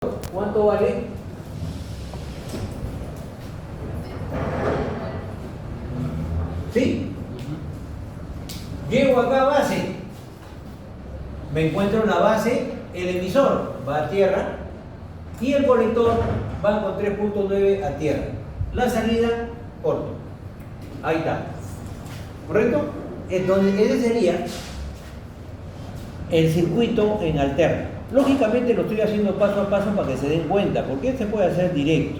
¿Cuánto vale? ¿Sí? Llego acá a base. Me encuentro en la base, el emisor va a tierra y el colector va con 3.9 a tierra. La salida, corto. Ahí está. ¿Correcto? Entonces, ese sería el circuito en alterna. Lógicamente lo estoy haciendo paso a paso para que se den cuenta, porque este puede hacer directo.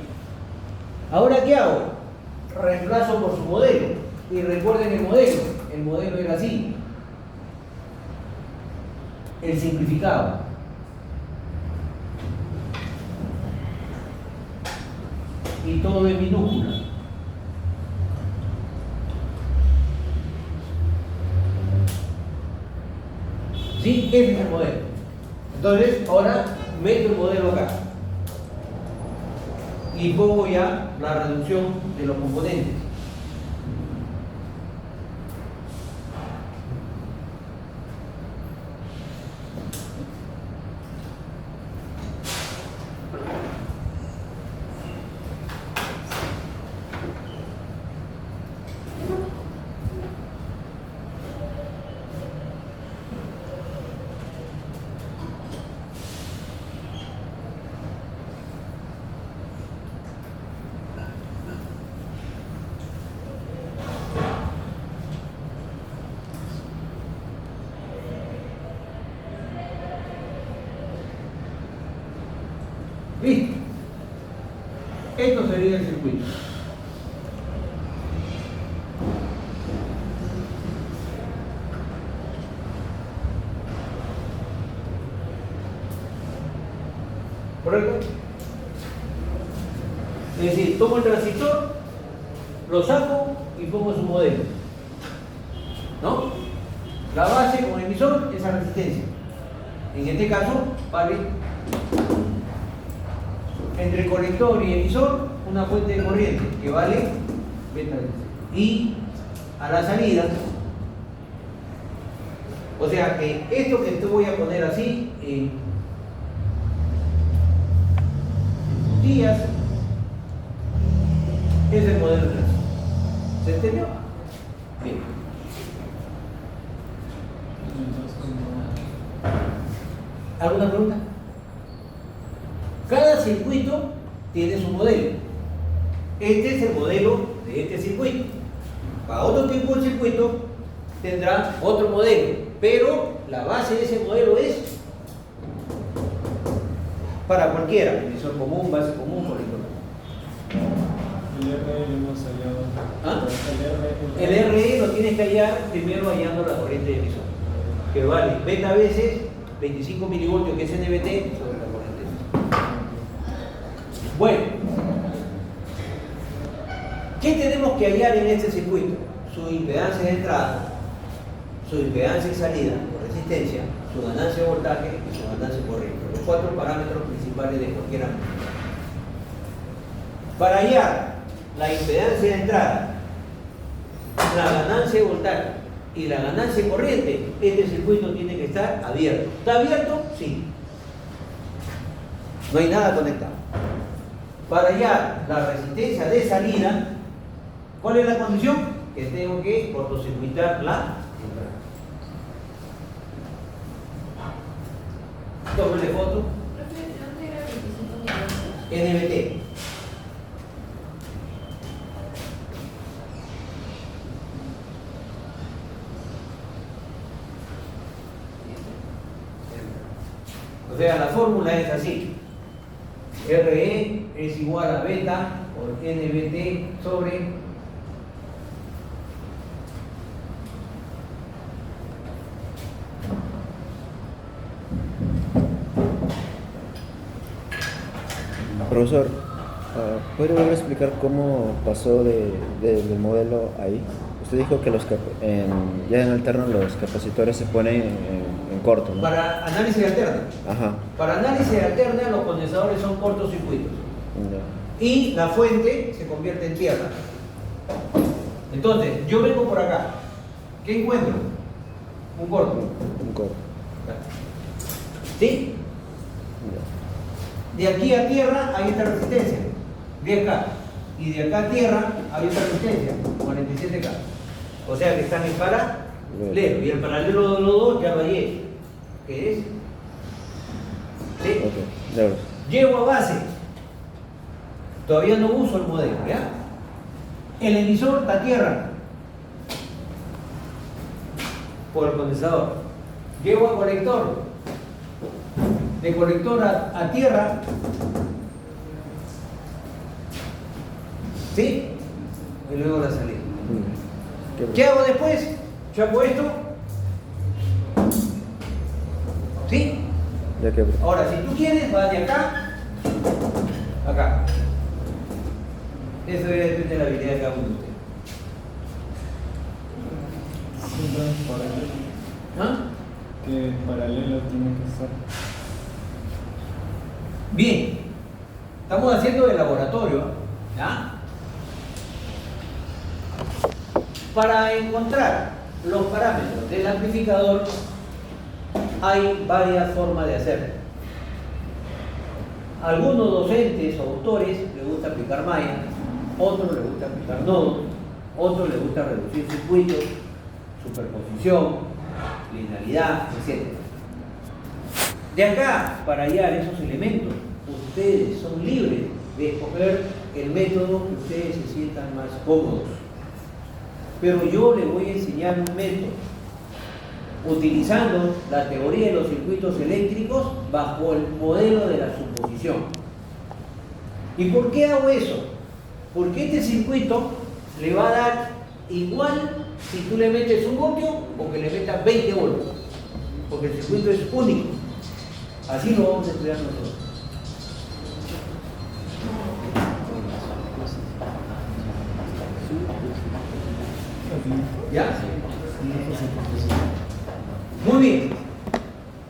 Ahora, ¿qué hago? Reemplazo por su modelo. Y recuerden el modelo era así. El simplificado. Y todo en minúscula. ¿Sí? Ese es el modelo. Entonces, ahora meto el modelo acá. Y pongo ya la reducción de los componentes. ¿Listo? Esto sería el circuito. ¿Correcto? Es decir, tomo el transistor, lo saco y pongo su modelo. ¿No? La base con el emisor, esa resistencia. En este caso, vale entre colector y emisor una fuente de corriente que vale beta DC. Y a la salida, o sea que esto que te voy a poner así en puntillas es el modelo 3. ¿Se entendió? Bien. ¿Alguna pregunta? Cada circuito tiene su modelo. Este es el modelo de este circuito. Para otro tipo de circuito tendrá otro modelo, pero la base de ese modelo es para cualquiera, emisor común, base común, colector. El RE hemos hallado. ¿Ah? El RE lo tienes que hallar primero hallando la corriente de emisor, que vale beta veces 25 milivoltios, que es NBT, sobre la corriente de emisor. Bueno, ¿qué tenemos que hallar en este circuito? Su impedancia de entrada, su impedancia de salida por resistencia, su ganancia de voltaje y su ganancia de corriente. Los 4 parámetros principales de cualquier ámbito. Para hallar la impedancia de entrada, la ganancia de voltaje y la ganancia de corriente, este circuito tiene que estar abierto. ¿Está abierto? Sí. No hay nada conectado. Para hallar la resistencia de salida, ¿cuál es la condición? Que tengo que cortocircuitar la entrada. Tómale foto. NBT. O sea, la fórmula es así. RE es igual a beta por NBT sobre Profesor, ¿puede volver a explicar cómo pasó del modelo ahí? Usted dijo que ya en alterno los capacitores se ponen en corto, ¿no? para análisis de alterna. Ajá. Para análisis de alterna los condensadores son cortocircuitos. Ya. Y la fuente se convierte en tierra. Entonces, yo vengo por acá. ¿Qué encuentro? Un corto. Un corto. ¿Sí? Ya. De aquí a tierra hay esta resistencia, 10K. Y de acá a tierra hay otra resistencia, 47K. O sea que están en paralelo. Y el paralelo de los dos ya lo hallé. ¿Qué es? ¿Sí? Ok, ya ves. Llego a base. Todavía no uso el modelo, ¿ya? El emisor a tierra. Por el condensador. Llego a colector. De colector a tierra. ¿Sí? Y luego la salida. ¿Qué hago después? Chapo esto. ¿Sí? Ya quebró. Ahora, si tú quieres, vas de acá a acá. Eso ya depende de la habilidad de cada uno de ustedes. Siempre es paralelo. ¿Ah? Que paralelo tiene que estar. Bien. Estamos haciendo el laboratorio. ¿Ya? Para encontrar los parámetros del amplificador hay varias formas de hacerlo. Algunos docentes o autores les gusta aplicar malla, otros les gusta aplicar nodos, otros les gusta reducir circuitos, superposición, linealidad, etc. De acá, para hallar esos elementos, ustedes son libres de escoger el método que ustedes se sientan más cómodos. Pero yo les voy a enseñar un método utilizando la teoría de los circuitos eléctricos bajo el modelo de la suposición. ¿Y por qué hago eso? Porque este circuito le va a dar igual si tú le metes 1 voltio o que le metas 20 voltios, porque el circuito es único. Así lo vamos a estudiar nosotros. ¿Ya? Muy bien.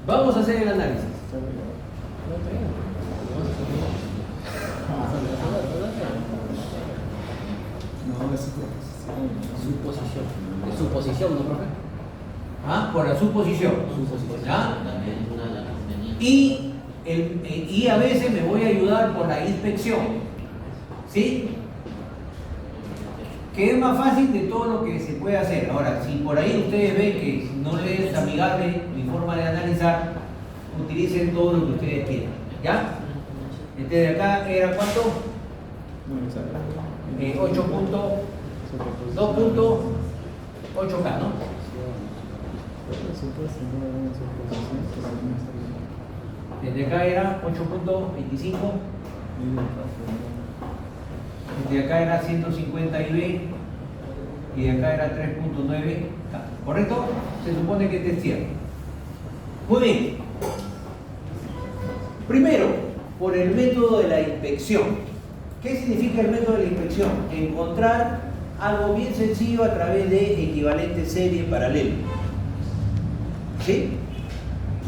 Vamos a hacer el análisis. No, es Suposición. Es suposición, ¿no, profe? ¿Ah? Por la suposición. ¿Ya? También es una de las conveniencias. Y a veces me voy a ayudar por la inspección. ¿Sí? Que es más fácil de todo lo que se puede hacer. Ahora, si por ahí ustedes ven que no les es amigable mi forma de analizar, utilicen todo lo que ustedes quieran. ¿Ya? Este de acá era ¿cuánto? 2.8K, ¿no? Desde acá era 8.25. De acá era 150 IB y de acá era 3.9K. ¿Correcto? Se supone que este es cierto. Muy bien. Primero, por el método de la inspección. ¿Qué significa el método de la inspección? Encontrar algo bien sencillo a través de equivalente serie paralelo. ¿Sí?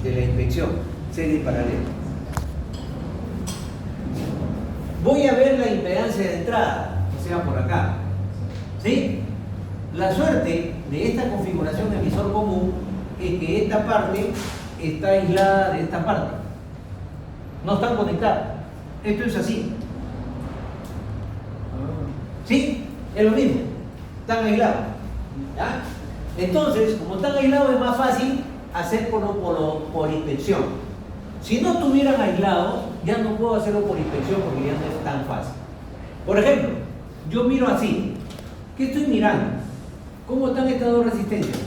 De la inspección, serie paralelo. Voy a ver la impedancia de entrada, o sea, por acá. ¿Sí? La suerte de esta configuración de emisor común es que esta parte está aislada de esta parte. No están conectadas. Esto es así. ¿Sí? Es lo mismo. Están aislados. ¿Ya? Entonces, como están aislados es más fácil hacer por inspección. Si no estuvieran aislados, ya no puedo hacerlo por inspección porque ya no es tan fácil. Por ejemplo, yo miro así. ¿Qué estoy mirando? ¿Cómo están estas dos resistencias?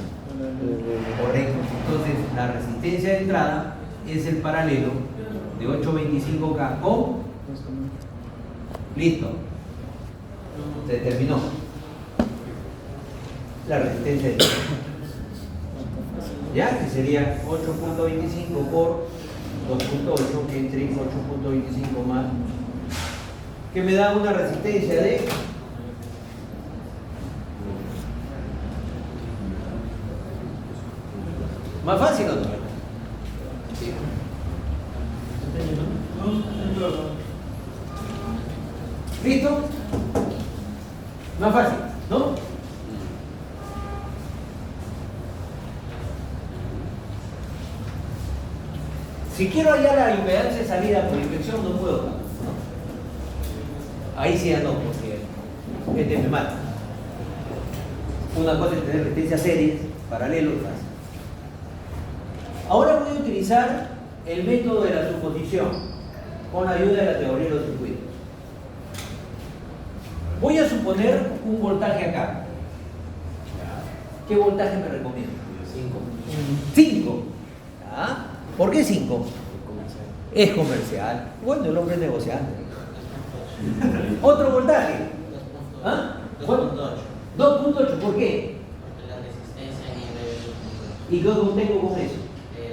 Correcto. Entonces, la resistencia de entrada es el paralelo de 825K con... Listo. Se terminó. La resistencia de entrada. ¿Ya? Que sería 8.25 por 2.8, que entre 8.25 más, que me da una resistencia de más fácil, ¿o no? Sí. ¿Listo? Más fácil, ¿no? Si quiero hallar la impedancia de salida por inflexión, no puedo, ¿no? Ahí sí ya no, porque este me mata. Una cosa es tener resistencias series, paralelos. Ahora voy a utilizar el método de la suposición con la ayuda de la teoría de los circuitos. Voy a suponer un voltaje acá. ¿Qué voltaje me recomiendo? 5. ¿Ah? ¿Por qué 5? Es comercial. Bueno, el hombre es negociante. Otro voltaje. ¿Ah? 2.8. ¿Por qué? La resistencia en el ¿Y qué tengo con eso?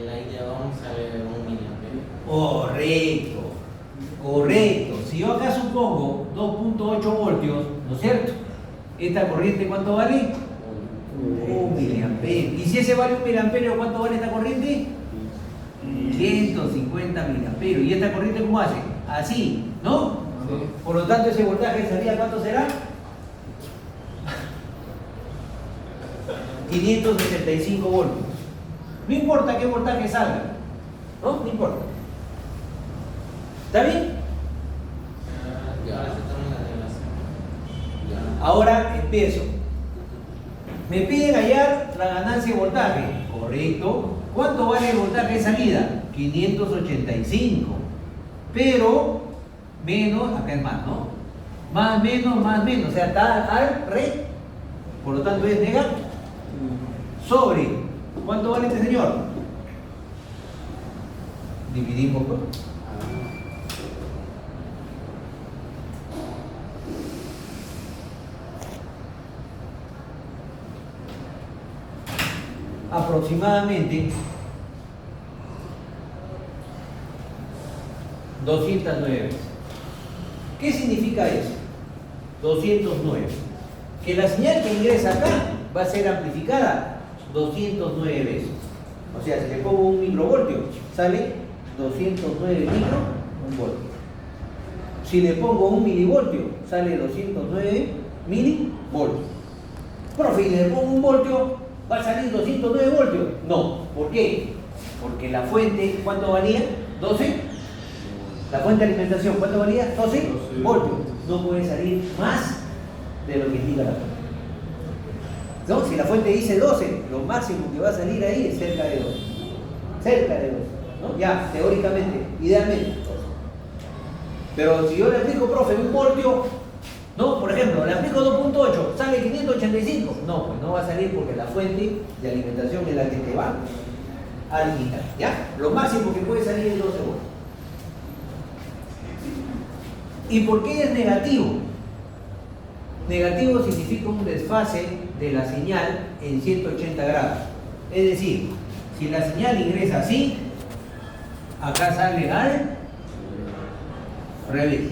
la I de ohm sale 1 miliampere. Correcto. Si yo acá supongo 2.8 voltios, ¿no es cierto? ¿Esta corriente cuánto vale? 1 miliampere. ¿Y si ese vale 1 miliampere, cuánto vale esta corriente? 150 miliamperios. ¿Y esta corriente cómo hace? Así, ¿no? Sí. Por lo tanto, ese voltaje de salida, ¿cuánto será? 565 voltios. No importa qué voltaje salga, ¿no? No importa. ¿Está bien? Ahora se toma la relación. Ahora empiezo. Me piden hallar la ganancia de voltaje. Correcto. ¿Cuánto vale el voltaje de salida? 585. Pero menos, acá es más, ¿no? Más, menos. O sea, está al re. Por lo tanto es negativo. Sobre. ¿Cuánto vale este señor? Dividimos por. Aproximadamente 209 veces. ¿Qué significa eso? 209. Que la señal que ingresa acá va a ser amplificada 209 veces. O sea, si le pongo un microvoltio, sale 209 microvoltios. Si le pongo un milivoltio, sale 209 milivoltios. Profe, y le pongo un voltio, ¿va a salir 209 voltios? No. ¿Por qué? Porque la fuente, ¿cuánto valía? 12. La fuente de alimentación, ¿cuánto valía? 12 voltios. No puede salir más de lo que indica la fuente. ¿No? Si la fuente dice 12, lo máximo que va a salir ahí es cerca de 12. Cerca de 12. ¿No? Ya, teóricamente, idealmente. Pero si yo le aplico, profe, un voltio, ¿no? Por ejemplo, le aplico 2.8, sale 585. No, pues no va a salir porque la fuente de alimentación es la que te va a limitar. ¿Ya? Lo máximo que puede salir es 12 voltios. ¿Y por qué es negativo? Negativo significa un desfase de la señal en 180 grados. Es decir, si la señal ingresa así, acá sale al revés.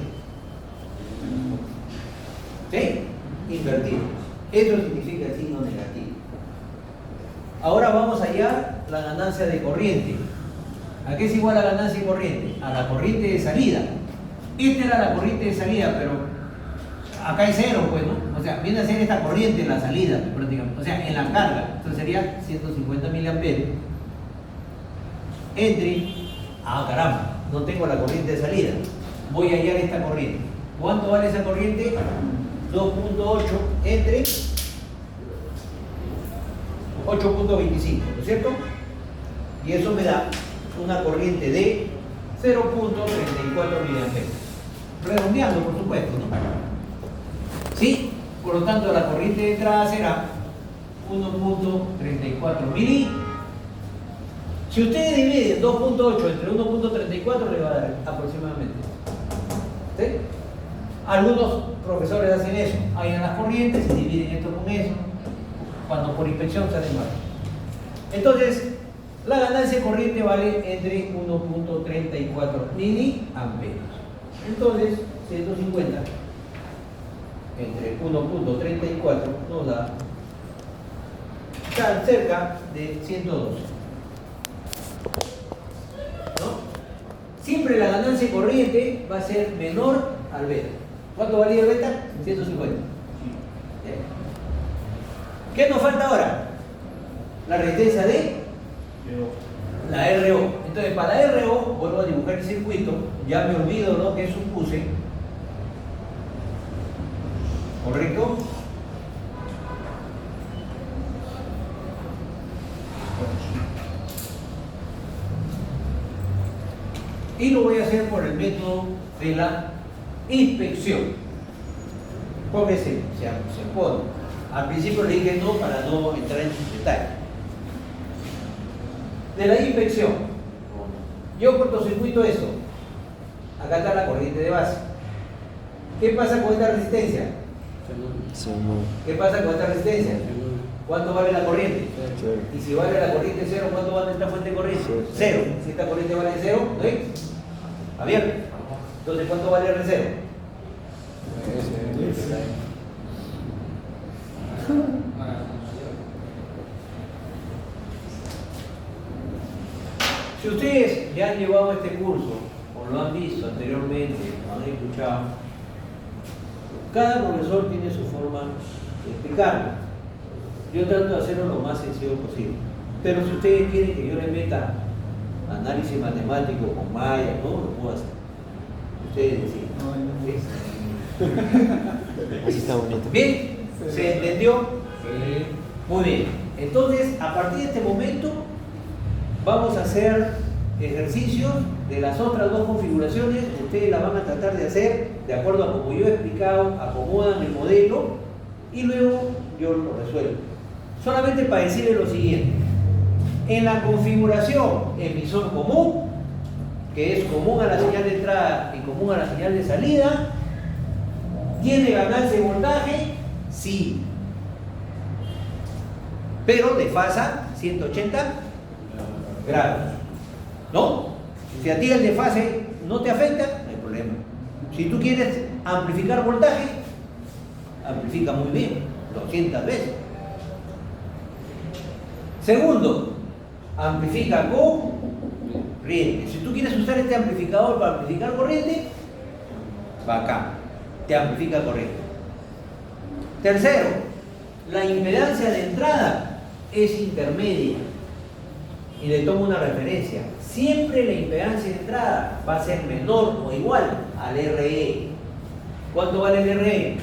¿Sí? Invertido. Eso significa el signo negativo. Ahora vamos a hallar la ganancia de corriente. ¿A qué es igual la ganancia de corriente? A la corriente de salida. Esta era la corriente de salida, pero acá hay cero, pues, ¿no? O sea, viene a ser esta corriente en la salida, prácticamente. O sea, en la carga. Entonces sería 150 miliamperios. Entre. Ah, caramba, no tengo la corriente de salida. Voy a hallar esta corriente. ¿Cuánto vale esa corriente? 2.8 entre 8.25, ¿no es cierto? Y eso me da una corriente de 0.34 miliamperios. Redondeando, por supuesto, ¿no? ¿Sí? Por lo tanto, la corriente de entrada será 1.34 mili. Si ustedes dividen 2.8 entre 1.34, le va a dar aproximadamente. ¿Sí? Algunos profesores hacen eso, hallan las corrientes y dividen esto con eso, cuando por inspección salen mal. Entonces, la ganancia de corriente vale entre 1.34 miliamperios. Entonces, 150 entre 1.34 nos da cerca de 112. ¿No? Siempre la ganancia de corriente va a ser menor al beta. ¿Cuánto valía el beta? 150. ¿Qué nos falta ahora? La resistencia de La RO. Entonces, para la RO, vuelvo a dibujar el circuito. Ya me olvido lo que supuse. ¿Correcto? Y lo voy a hacer por el método de la inspección. Porque se pone. Al principio le dije no para no entrar en sus detalles. De la inspección. Yo cortocircuito esto. Acá está la corriente de base. ¿Qué pasa con esta resistencia? Sí, no. ¿Qué pasa con esta resistencia? ¿Cuánto vale la corriente? Cero. Y si vale la corriente cero, ¿cuánto vale esta fuente de corriente? Cero. Cero. Si esta corriente vale cero, ¿no es? Abierto. Entonces, ¿cuánto vale R0? Si ustedes ya han llevado este curso, o lo han visto anteriormente, lo han escuchado, cada profesor tiene su forma de explicarlo. Yo trato de hacerlo lo más sencillo posible. Pero si ustedes quieren que yo les meta análisis matemático con Maya, no lo puedo hacer. Ustedes deciden. Así está bonito. ¿Bien? ¿Se entendió? Muy bien. Entonces, a partir de este momento, vamos a hacer ejercicios de las otras dos configuraciones. Ustedes las van a tratar de hacer de acuerdo a como yo he explicado, acomodan el modelo y luego yo lo resuelvo. Solamente para decirles lo siguiente. En la configuración emisor común, que es común a la señal de entrada y común a la señal de salida, ¿tiene ganancia de voltaje? Sí. Pero desfasa 180 grados. ¿No? Si a ti el desfase no te afecta, no hay problema. Si tú quieres amplificar voltaje, amplifica muy bien, 200 veces. Segundo, amplifica con corriente. Si tú quieres usar este amplificador para amplificar corriente, va acá, te amplifica corriente. Tercero, la impedancia de entrada es intermedia. Y le tomo una referencia. Siempre la impedancia de entrada va a ser menor o igual al RE. ¿Cuánto vale el RE?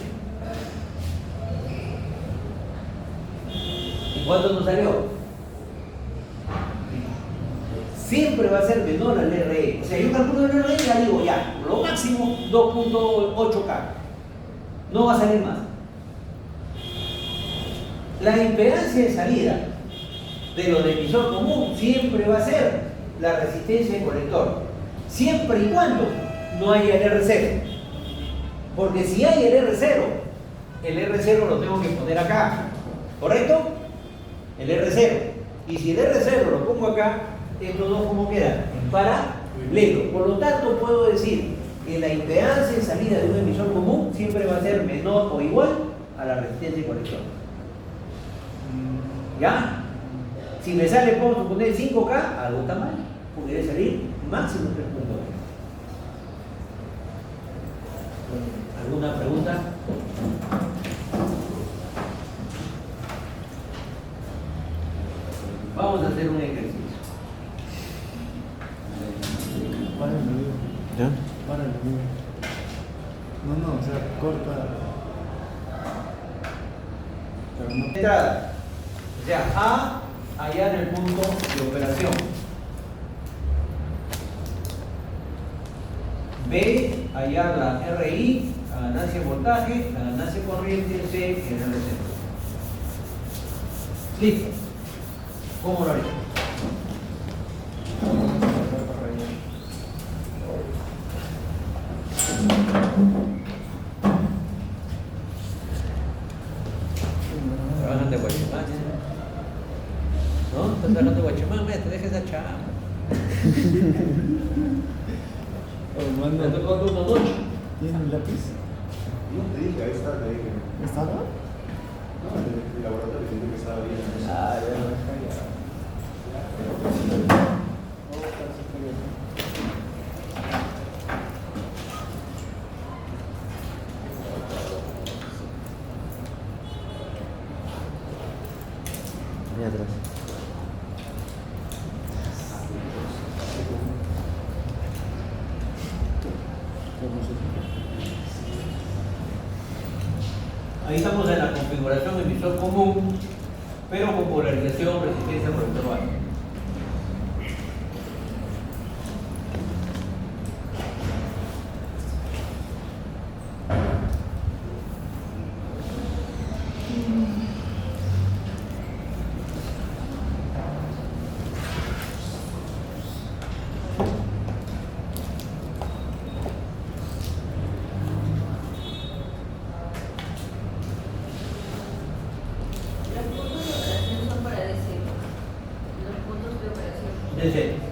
¿Y cuánto nos salió? Siempre va a ser menor al RE. O sea, yo calculo el RE y ya digo, ya, lo máximo 2.8K. No va a salir más. La impedancia de salida de lo de emisor común siempre va a ser la resistencia del colector, siempre y cuando no haya el R0. Porque si hay el R0 lo tengo que poner acá, ¿correcto? El R0. Y si el R0 lo pongo acá, estos dos como quedan en paralelo. Por lo tanto, puedo decir que la impedancia de salida de un emisor común siempre va a ser menor o igual a la resistencia del colector. ¿Ya? Si me sale, podemos suponer 5K, algo está mal, porque debe salir máximo 3.2. ¿Alguna pregunta? Vamos a hacer un ejercicio. Para el video. ¿Ya? Para el video. No, o sea, corta. Pero no. Entrada. O sea, A allá en el punto de operación. B allá la RI, la ganancia de voltaje, la ganancia de corriente, C en el centro. Listo. ¿Cómo lo haría? Trabajan de Guachimán, ¿no? Estás trabajando de Guachimán, maestro, deja esa chamba. Armando, Me tocó turno noche. ¿tienes un lápiz? No te dije, ahí está, te dije. ¿Está acá? No, el laboratorio sentí que estaba bien. Ah, ya lo dejé ya. Ahí atrás. Ahí estamos en la configuración emisor común, pero con polarización, resistencia por el bajo. Los puntos de operación son para DC. Los puntos de operación. DC.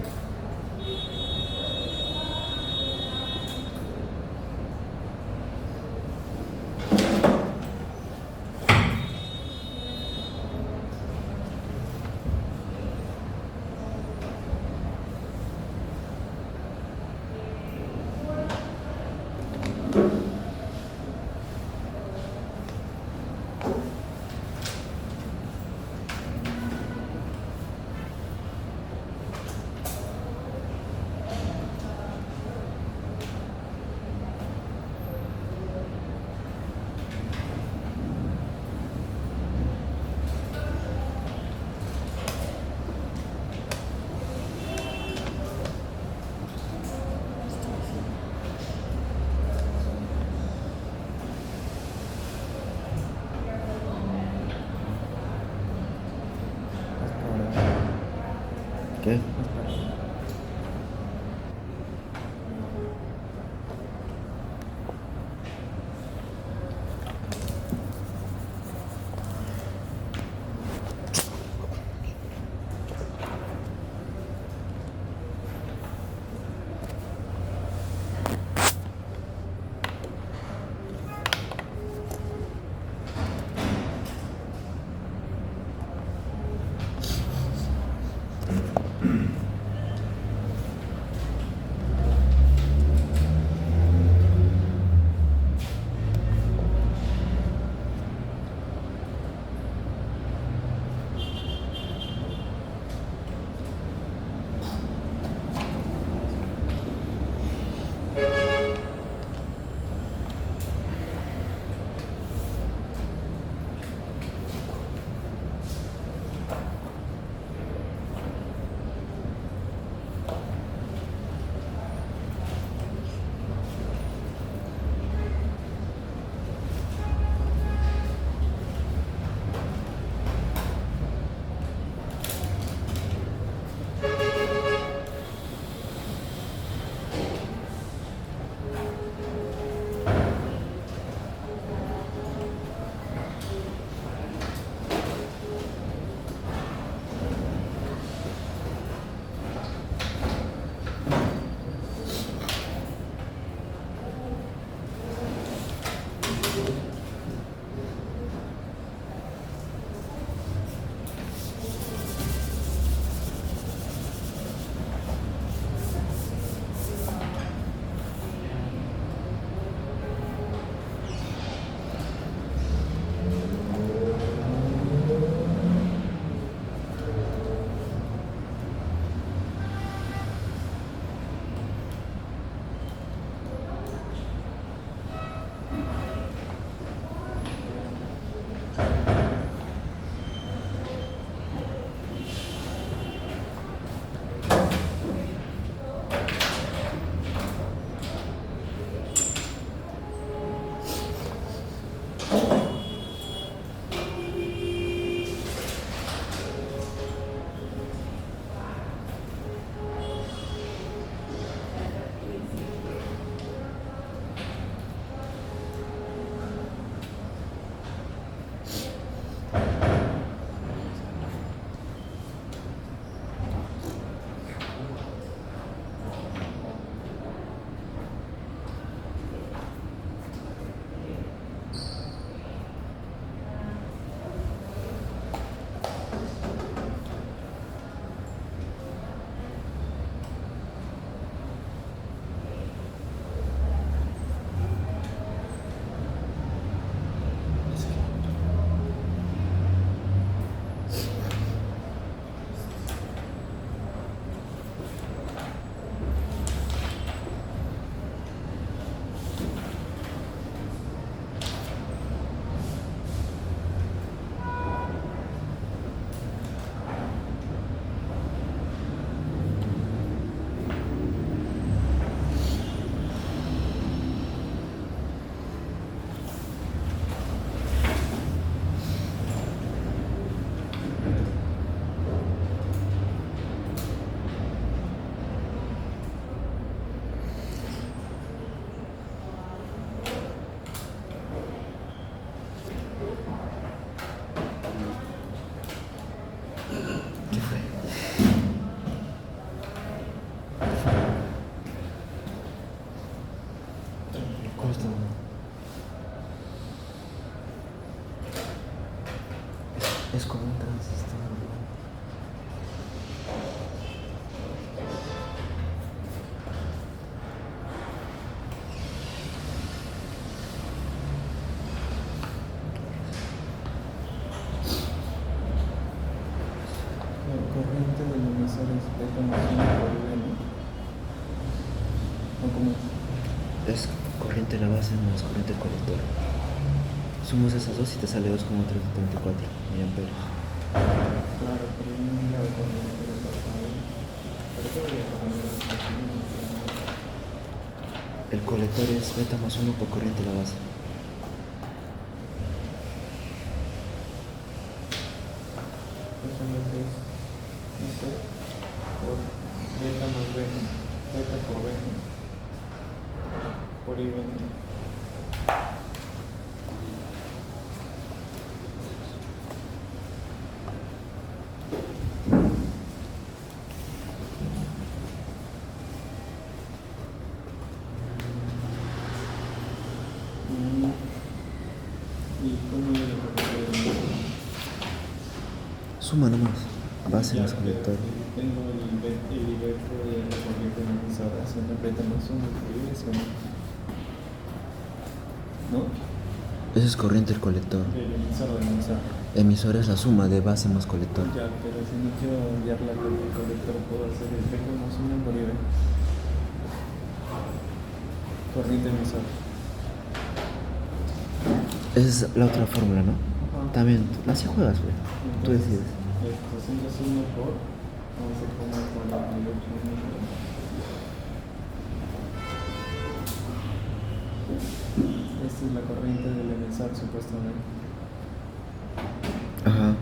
Justo. Es como un transistor. La corriente del emisor es beta más 1 por V, ¿no? ¿O cómo es? Es corriente la base más corriente el colector. Sumas esas dos y te sale 2,334 miliamperes. Claro, pero yo no la corriente de la base. Pero ¿qué voy a poner? El colector es beta más 1 por corriente la base. Entonces es esto por beta más B, beta por B, por I. ¿Y cómo yo le corriente? Suma nomás. Base Ya, más colector. tengo el vector de la corriente del emisor haciendo beta más 1 por I, ¿sí o no? ¿No? Ese es corriente el colector. El emisor del emisor. Emisor es la suma de base más colector. Ya, pero si no quiero enviarla con el colector, puedo hacer el beta más 1 por I. Corriente emisor. Esa es la otra fórmula, ¿no? Ajá. También, así juegas, güey. Tú decides. 201 por, vamos a poner 48 mil. Esta es la corriente del emisor, supuestamente. Ajá.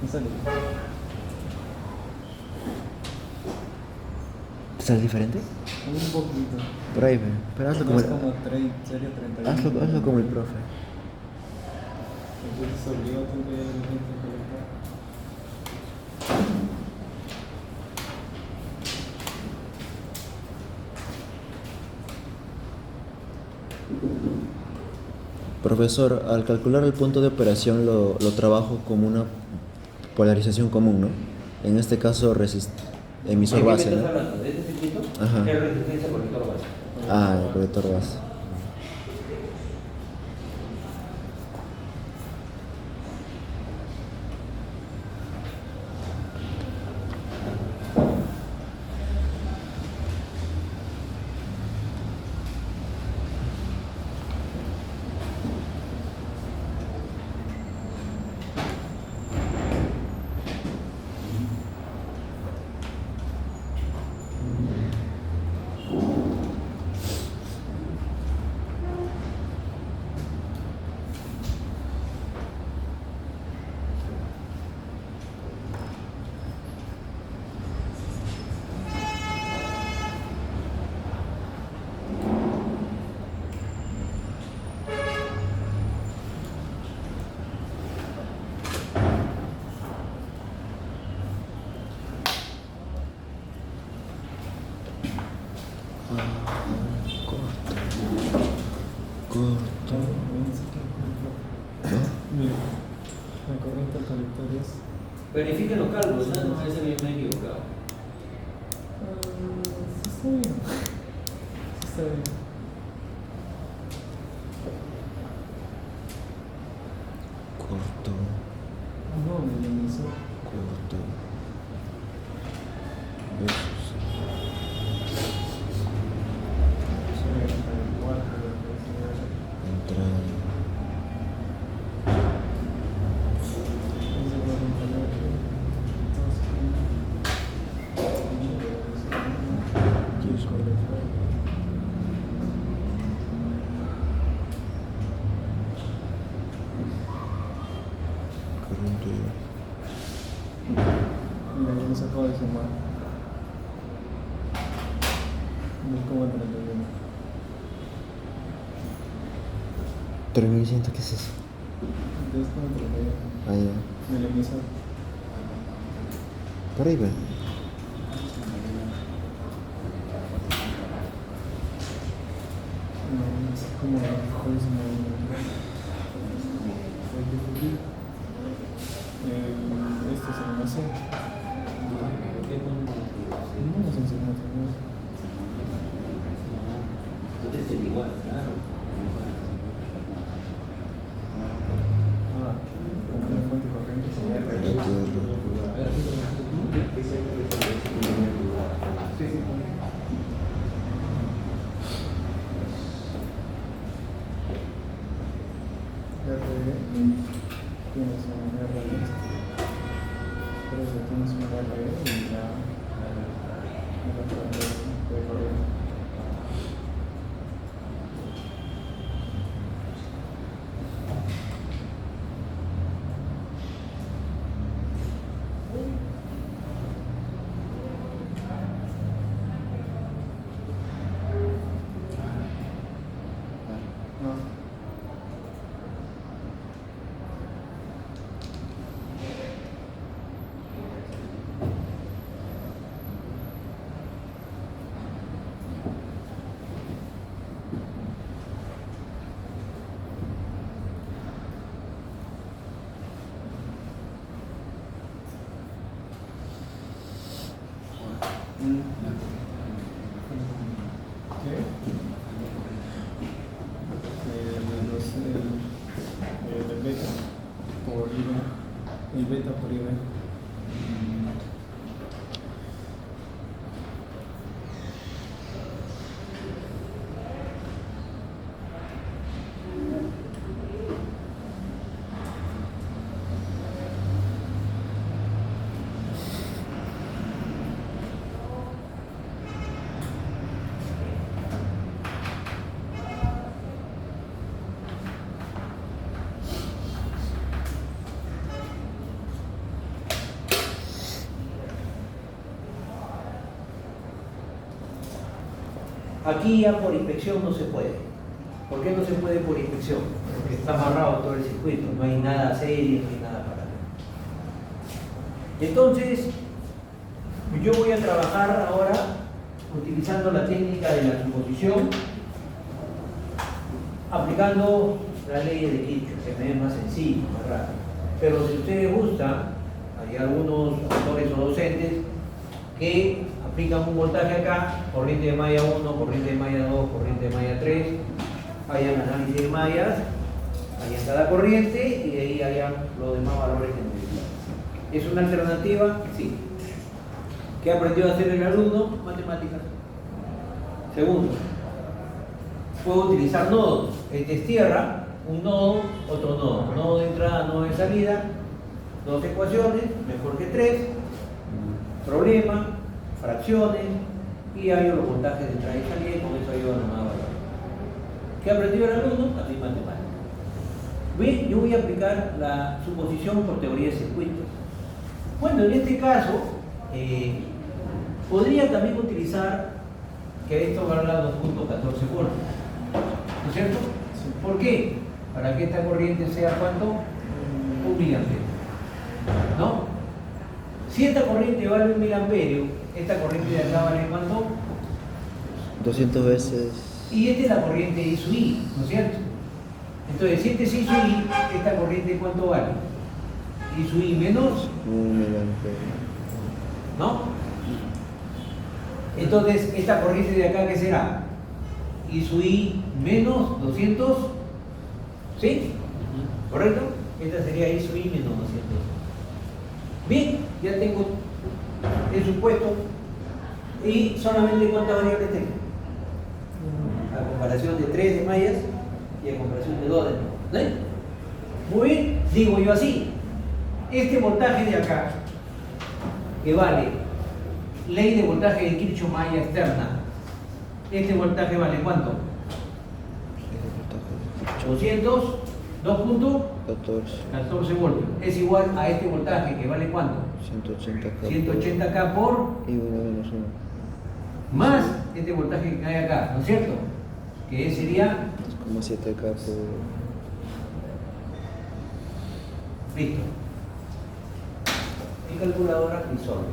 ¿No sale? ¿Te sale diferente? Un poquito. Por ahí, ve. Pero hazlo como Es el, como serie 31. hazlo como el profe. Entonces obligado a tener el gente colector. Profesor, al calcular el punto de operación lo trabajo como una polarización común, ¿no? En este caso, emisor ¿De qué base, me ¿no? estás hablando? ¿De este circuito? Ajá. Es resistencia colector base. Ah, el colector base. Corto. Mira, la corriente del colector es. Verifiquen los cálculos, ¿no? No parece que me he equivocado. Sí está bien. Sí está bien. Corto. No, el emisor. Corto. Versus. Entrada. Corriente. Mira, yo los acabo de sumar. 2,31. 3100, ¿qué es eso? 2,31. Ah, ya. Del emisor. Por ahí, ve. No, es como ¿cuál es el movimiento? Este es el almacén. No es enseñanza, no es. Entonces es igual, claro. Ah, como una fuente corriente. Tienes un RD, pero si tienes un RD y ya la fuente de corriente. No. ¿Qué? El beta por IB, el beta por IB. Aquí ya por inspección no se puede. ¿Por qué no se puede por inspección? Porque está amarrado todo el circuito, no hay nada serio, no hay nada para ver. Entonces, yo voy a trabajar ahora utilizando la técnica de la suposición, aplicando la ley de Kirchhoff, que me es más sencillo, más rápido. Pero si ustedes gustan, hay algunos autores o docentes que aplican un voltaje acá, corriente de malla 1, corriente de malla 2, corriente de malla 3, hayan análisis de mallas, hayan cada corriente y de ahí hayan los demás valores que necesitan. ¿Es una alternativa? Sí. ¿Qué aprendió a hacer el alumno? Matemáticas. Segundo, puedo utilizar nodos. Este es tierra, un nodo, otro nodo. Nodo de entrada, nodo de salida, dos ecuaciones, mejor que tres, problema, fracciones, y hay los voltajes de entrada y salida, y con eso ayudan a más valores. ¿Qué aprendió el alumno? También matemáticas. ¿Ve? Yo voy a aplicar la suposición por teoría de circuitos. Bueno, en este caso, podría también utilizar que esto valga 2.14 voltios, ¿no es cierto? ¿Por qué? Para que esta corriente sea ¿cuánto? 1 miliampere, ¿no? Si esta corriente vale 1 miliamperio, esta corriente de acá vale ¿cuánto? 200 veces. Y esta es la corriente I sub I, ¿no es cierto? Entonces, si este es I sub I, esta corriente ¿cuánto vale? I sub I menos, 1 miliamperio. ¿no? Entonces, esta corriente de acá, ¿qué será? I sub I menos 200, ¿sí? ¿Correcto? Esta sería I sub I menos 200. Bien, ya tengo el supuesto. ¿Y solamente cuántas variables tengo? A comparación de 3 de mallas y a comparación de 2 de mallas. ¿Sí? Muy bien, digo yo así. Este voltaje de acá, que vale ley de voltaje de Kirchhoff malla externa, este voltaje vale ¿cuánto? 200, 2.14 voltios. Es igual a este voltaje que vale ¿cuánto? 180K. 180K por Y 1 menos 1. más este voltaje que hay acá, ¿no es cierto? Que sería 2,7K por. listo. Mi calculadora resuelve.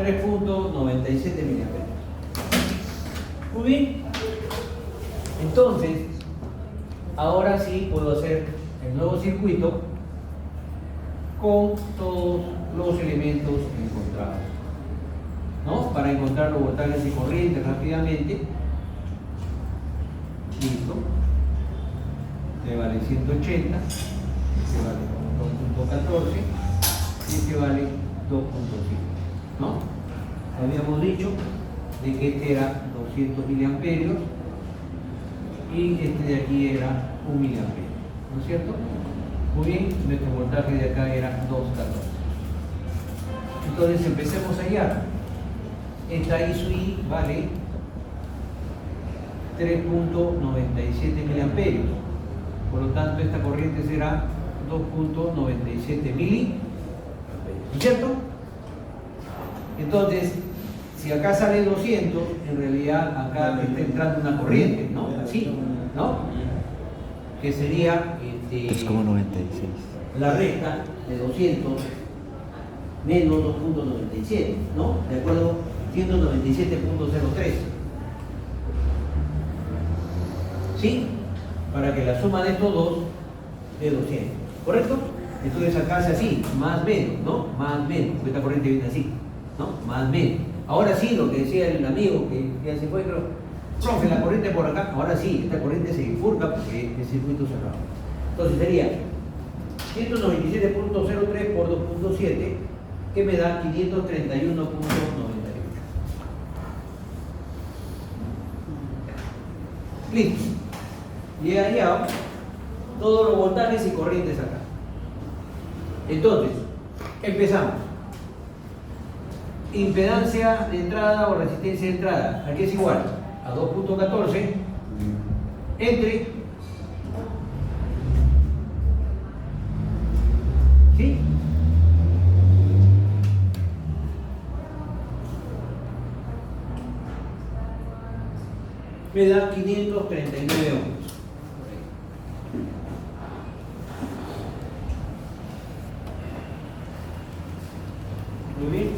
3.97 miliamperes. Muy bien. Entonces, ahora sí puedo hacer el nuevo circuito con todos los elementos encontrados, ¿no? Para encontrar los voltajes y corrientes rápidamente. Listo. Este vale 180, este vale 2.14 y este vale 2.5, ¿no? Habíamos dicho de que este era 200 miliamperios y este de aquí era 1 miliamperio, ¿no es cierto? Muy bien, nuestro voltaje de acá era 2.14. Entonces empecemos a hallar. Esta I sub I vale 3.97 miliamperios. Por lo tanto, esta corriente será 2.97 miliamperios, ¿cierto? Entonces, si acá sale 200, en realidad acá está entrando una corriente, ¿no? Así, ¿no? Que sería 3,96. la recta de 200 menos 2.97, ¿no? De acuerdo, 197.03. ¿Sí? Para que la suma de estos dos de 200, ¿correcto? Entonces acá hace así, más menos, ¿no? Más menos, porque esta corriente viene así, ¿no? Más menos. Ahora sí, lo que decía el amigo que ya se fue, creo, profe, la corriente por acá, ahora sí, esta corriente se bifurca porque es circuito cerrado. Entonces sería 197.03 por 2.7, que me da 531.98. Listo. Y he hallado todos los voltajes y corrientes acá. Entonces, empezamos. Impedancia de entrada o resistencia de entrada, aquí es igual a 2.14 entre, ¿sí? Me da 539 ohms. Muy bien.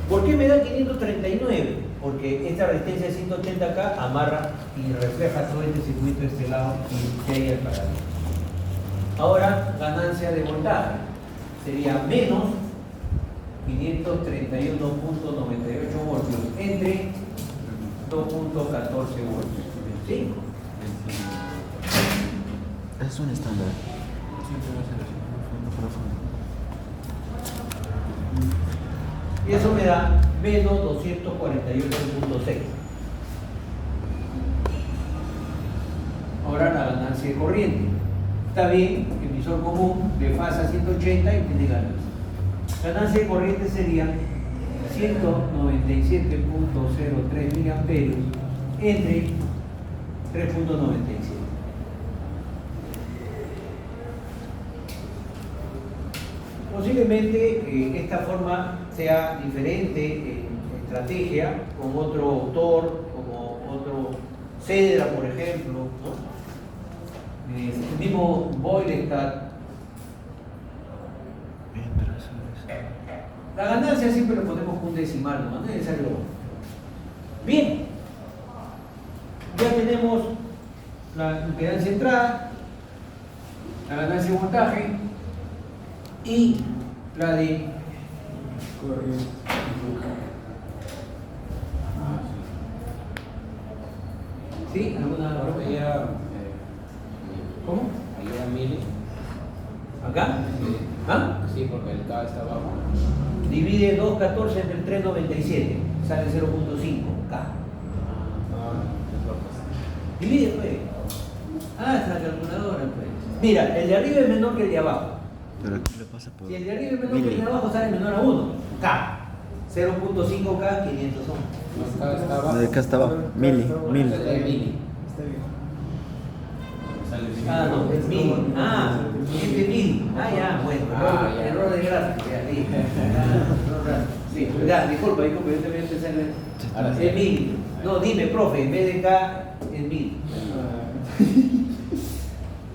¿Por qué me da 539? Porque esta resistencia de 180 acá amarra y refleja todo este circuito de este lado y que hay al paralelo. Ahora, ganancia de voltaje sería menos 531.98 voltios entre 2.14 voltios. ¿Sí? Es un estándar. Y eso me da menos 248.6. Ahora la ganancia de corriente. Está bien, emisor común de fase a 180 y tiene ganancia. Ganancia de corriente sería 197.03 miliamperios entre 3.97. Posiblemente esta forma sea diferente en estrategia con otro autor, como otro Cedra, por ejemplo, ¿no? El mismo Boylestad. La ganancia siempre lo ponemos con un decimal, no es necesario. Bien, ya tenemos la impedancia de entrada, la ganancia de voltaje y la de corriente. ¿sí? ¿Alguna Ahora ya, ¿Cómo? ahí era 1000. ¿Acá? Sí. ¿Ah? Sí, porque el K está abajo. Divide 2.14 entre 3.97, sale 0.5K. Divide, pues. Ah, es la calculadora, pues. Mira, el de arriba es menor que el de abajo. Pero aquí lo pasa por. Si el de arriba es menor que el de abajo, sale menor a 1. K. 0.5K, 500 ohms. Acá está abajo. De acá está abajo. Mili. Está de 1000. Está bien. Sale Ah, no, es 1000. Ah, es de 1000. Ah, ya, bueno. Ah, ya. Error de gráfico, ya, sí. Sí, ya, disculpa, yo también empecé en Ahora sí. es 1000. No, dime, profe, en vez de K, es 1000.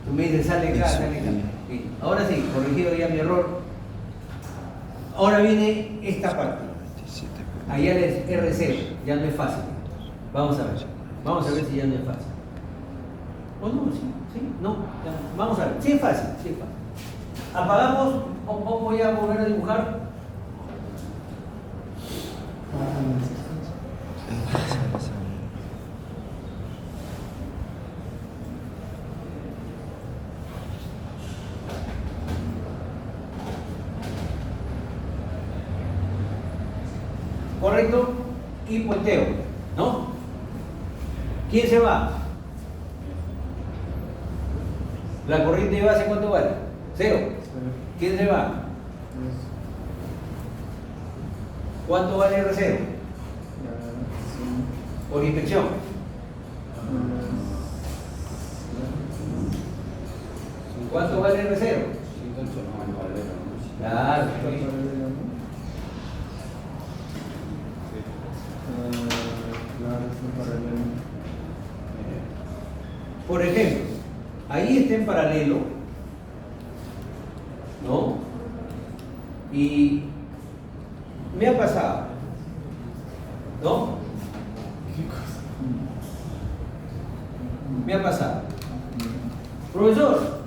Tú me dices, sale K, sale K. Sí. Ahora sí, corregido ya mi error. Ahora viene esta parte. Allá es R0, ya no es fácil. Vamos a ver si ya no es fácil. ¿O no? ¿Sí? No, ya. Vamos a ver. Sí es fácil, sí es fácil. Apagamos, o voy a volver a dibujar. Correcto, y puenteo, ¿no? ¿Quién se va? ¿La corriente de base cuánto vale? 0. ¿Quién se va? ¿Cuánto vale R0? Por inspección. ¿Cuánto vale R0? 108 no vale, ¿no? Claro. Por ejemplo, ahí está en paralelo, ¿no? Y me ha pasado, ¿no? Me ha pasado. Profesor,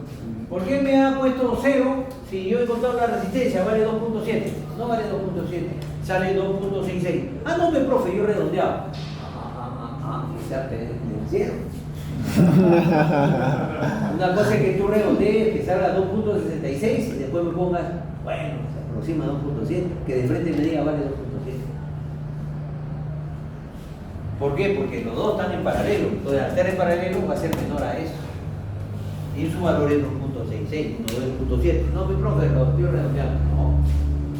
¿por qué me ha puesto 0 si yo he encontrado la resistencia? Vale 2.7. No vale 2.7, sale 2.66. Ah, no, profe, yo redondeaba. Una cosa es que tú redondees, que salga 2.66 y después me pongas, bueno, se aproxima a 2.7, que de frente me diga vale 2.7. ¿Por qué? Porque los dos están en paralelo. Entonces, al estar en paralelo va a ser menor a eso. Y su valor es 2.66, no 2.7. No, mi profe, lo estoy redondeando. No.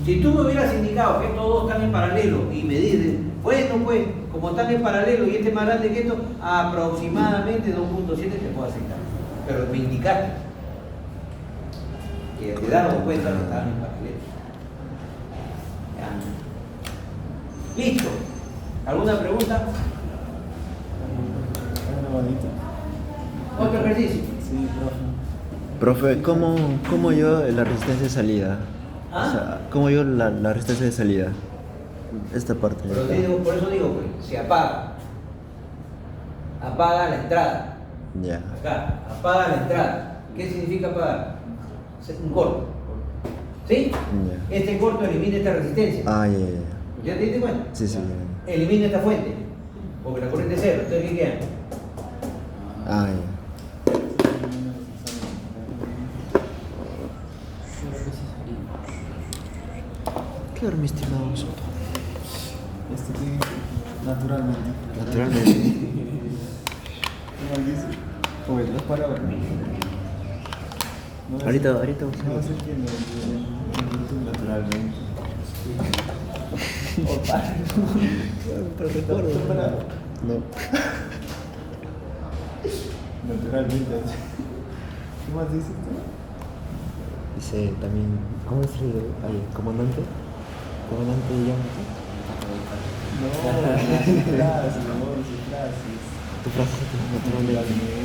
Si tú me hubieras indicado que estos dos están en paralelo y me dices, bueno, pues, como están en paralelo y este es más grande que esto, aproximadamente 2.7 te puedo aceptar. Pero me indicaste que te damos cuenta que estaban en paralelo. Ya. Listo. ¿Alguna pregunta? ¿Otro ejercicio? Sí, profe. Profe, ¿cómo yo la resistencia de salida? ¿Ah? O sea, ¿cómo yo la resistencia de salida? Esta parte. Pero por eso digo, pues, se apaga. Apaga la entrada. Ya. Acá, apaga la entrada. ¿Qué significa apagar? Un corto. ¿Sí? Ya. Este corto elimina esta resistencia. Ah, ya, ya. ¿Ya te diste cuenta? Sí, sí, ya. Elimina esta fuente. Porque la corriente es 0. Entonces, ¿qué queda? Ah, ya. Claro, mi estimado Soto. Este tiene naturalmente. Naturalmente. ¿Cómo dice? Pues las palabras. No Ahorita no usamos. sé quién es naturalmente. Pero recuerdo. No. Naturalmente. ¿Qué más dices tú? Dice también. ¿Cómo es el comandante? ¿Comandante Yamato? No, frases, frases. Tu frase naturalmente.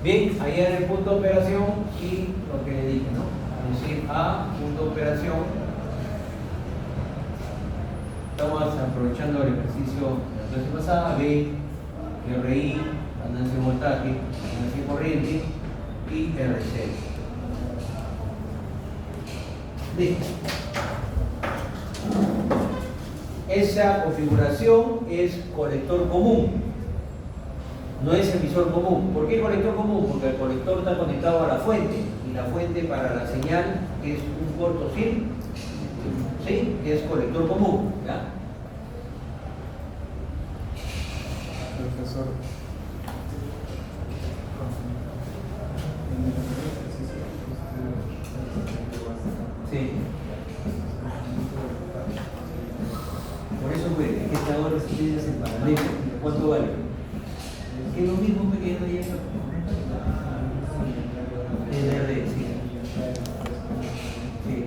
Bien, ahí era el punto de operación y lo que le dije, ¿no? Es decir, A, punto de operación. Estamos aprovechando el ejercicio de la clase pasada. B, RI, ganancia de voltaje, ganancia de corriente y R6. Listo. esa configuración es colector común, no es emisor común. ¿Por qué colector común? Porque el colector está conectado a la fuente, y la fuente para la señal es un corto SIM, ¿sí? Que es colector común, ¿ya? Profesor, Sí. Por eso, pues, es que esta hora se tiene en paralelo. ¿Cuánto vale? Que es lo mismo que no llega. LR, sí. Sí.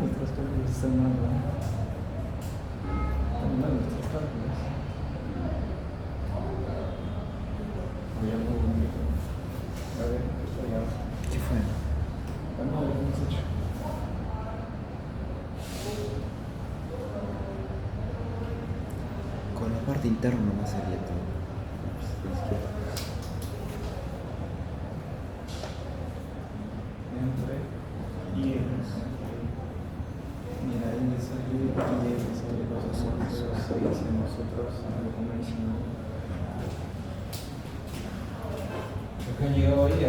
nuestros cálculos están mal, ¿no? Están mal nuestros cálculos. Voy a poner un poquito. A ver, esto ya. ¿Qué fue? Ah, no, lo hemos hecho. Con la parte interna nomás sería todo. Entre y el. Mira, ahí le sale y le sale los asuntos. Ahí si nosotros lo convencional. Los que han llegado ahí a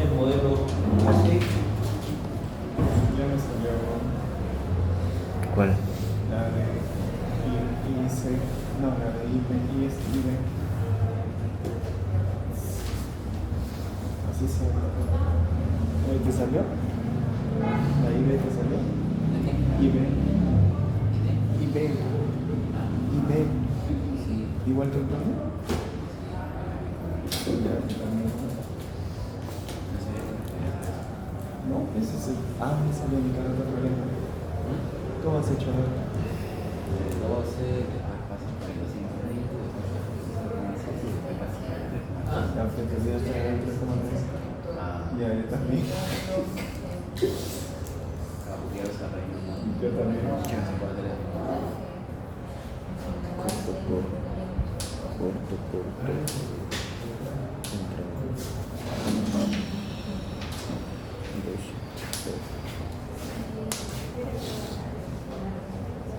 el modelo así. Ya me salió ¿Cuál? la de IC, no, la de IB. Así se llama. ¿Te salió? ¿La IB te salió? IB. ¿Igual tu entorno? Ya, también. No, ese es el. Ah, me salió mi cara de problema. ¿Cómo has hecho ahora? 12, después pasa por el 220, después pasa por el 16 y después pasa por el 3. Ya, pues que ya está en el 3,3. Ya, yo también. Cabulleros a reino. Yo también. Corto.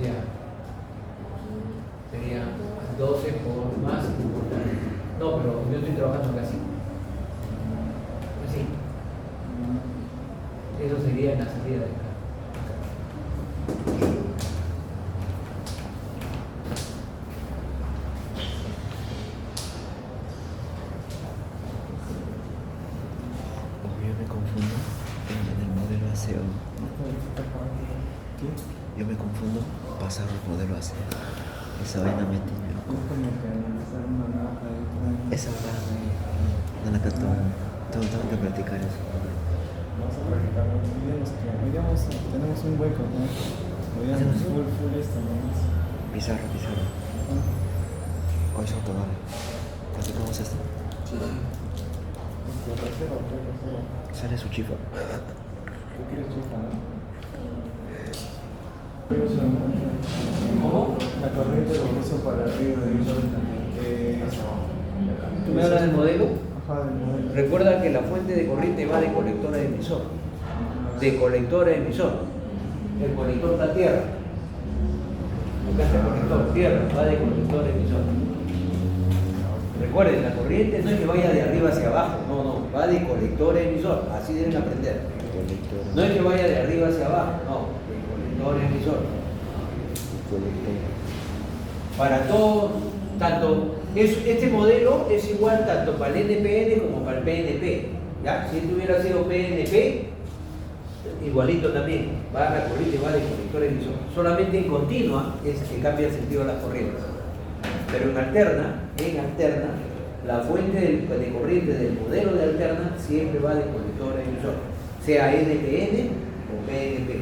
Ya. Sería yo estoy trabajando casi. Así. Eso sería en la salida de acá. Yo me confundo en el modelo ASEO. ¿Qué? Yo me confundo pasar al modelo ASEO. Esa vaina me tiene Es loco. como que hacer una nota ahí. Esa vaina no la canto. Tengo que practicar eso. Vamos a practicar. Hoy tenemos un hueco, ¿no? Hoy ¿Hacemos? full esto, ¿no? Pizarra. Hoy son tomales. ¿Practicamos esto? La tercera. Sale su chifa. ¿Tú quieres chupa, no? ¿Cómo? La corriente lo uso para arriba de emisor también. ¿Tú me hablas del modelo? Ajá, del modelo. Recuerda que la fuente de corriente va de colector a emisor. De colector a emisor. El colector está a tierra. Acá está el colector, tierra, va de colector a emisor. Recuerden, la corriente no es que vaya de arriba hacia abajo, no, va de colector a emisor, así deben aprender. No es que vaya de arriba hacia abajo, no, de colector a emisor. Para todo, tanto, este modelo es igual tanto para el NPN como para el PNP. ¿Ya? Si esto hubiera sido PNP, igualito también, va la corriente, va de colector a emisor. Solamente en continua es que cambia el sentido de las corrientes. Pero en alterna, la fuente de corriente del modelo de alterna siempre va de colector a emisor, sea NPN o PNP.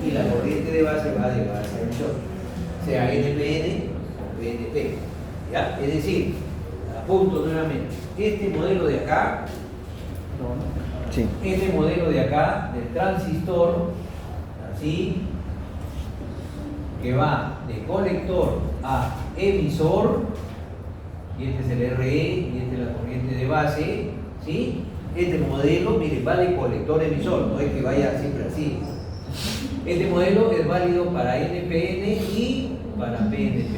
Y la corriente de base va de base a emisor, sea NPN o PNP. ¿Ya? Es decir, apunto nuevamente, este modelo de acá, Sí. este modelo de acá, del transistor, así, que va de colector a emisor, y este es el RE, y esta es la corriente de base, ¿sí? Este modelo, mire, va de colector a emisor, no es que vaya siempre así. Este modelo es válido para NPN y para PNP.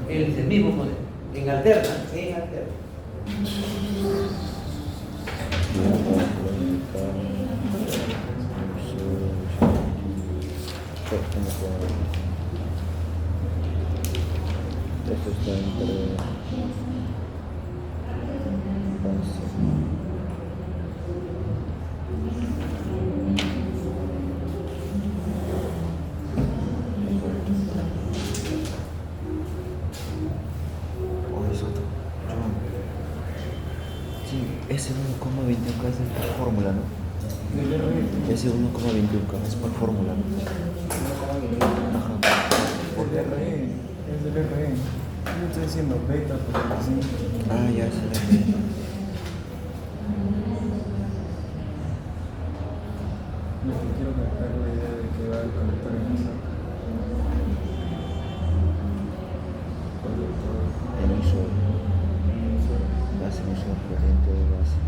Es el mismo modelo, en alterna. Esto está entre 11. Soto. Sí, ese 1,21K es por fórmula, ¿no? Del RE. Ese 1,21K es por fórmula, ¿no? Ajá. Por RE. Es del RE. Yo estoy diciendo beta por 25. Ah, ya se la vi. Lo que quiero captar la idea de que va el conector emisor. Emisor. Base, emisor, corriente de base.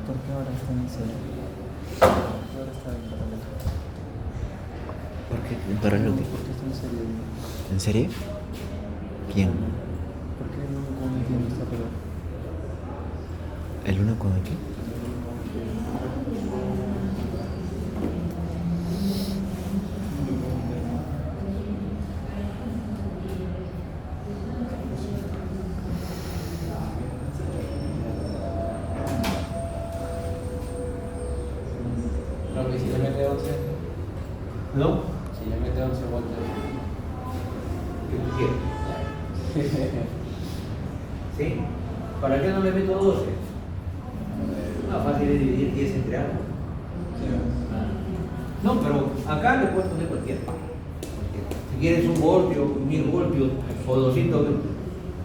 ¿Por qué ahora está en serio? Ahora está en paralelo. ¿Por qué? ¿En paralelo? ¿Por qué está en serio? ¿En serio? ¿Quién? ¿Por qué no entiendo esta palabra? ¿El 1 con aquí? Creo que si le mete 11, ¿No? si le mete 11 voltios. ¿Qué tú quieres? ¿Sí? ¿Para qué no le meto 12? No, fácil es dividir 10 entre ambos. No, pero acá le puedes poner cualquiera. quieres 1 voltio, 1000 voltios o 200.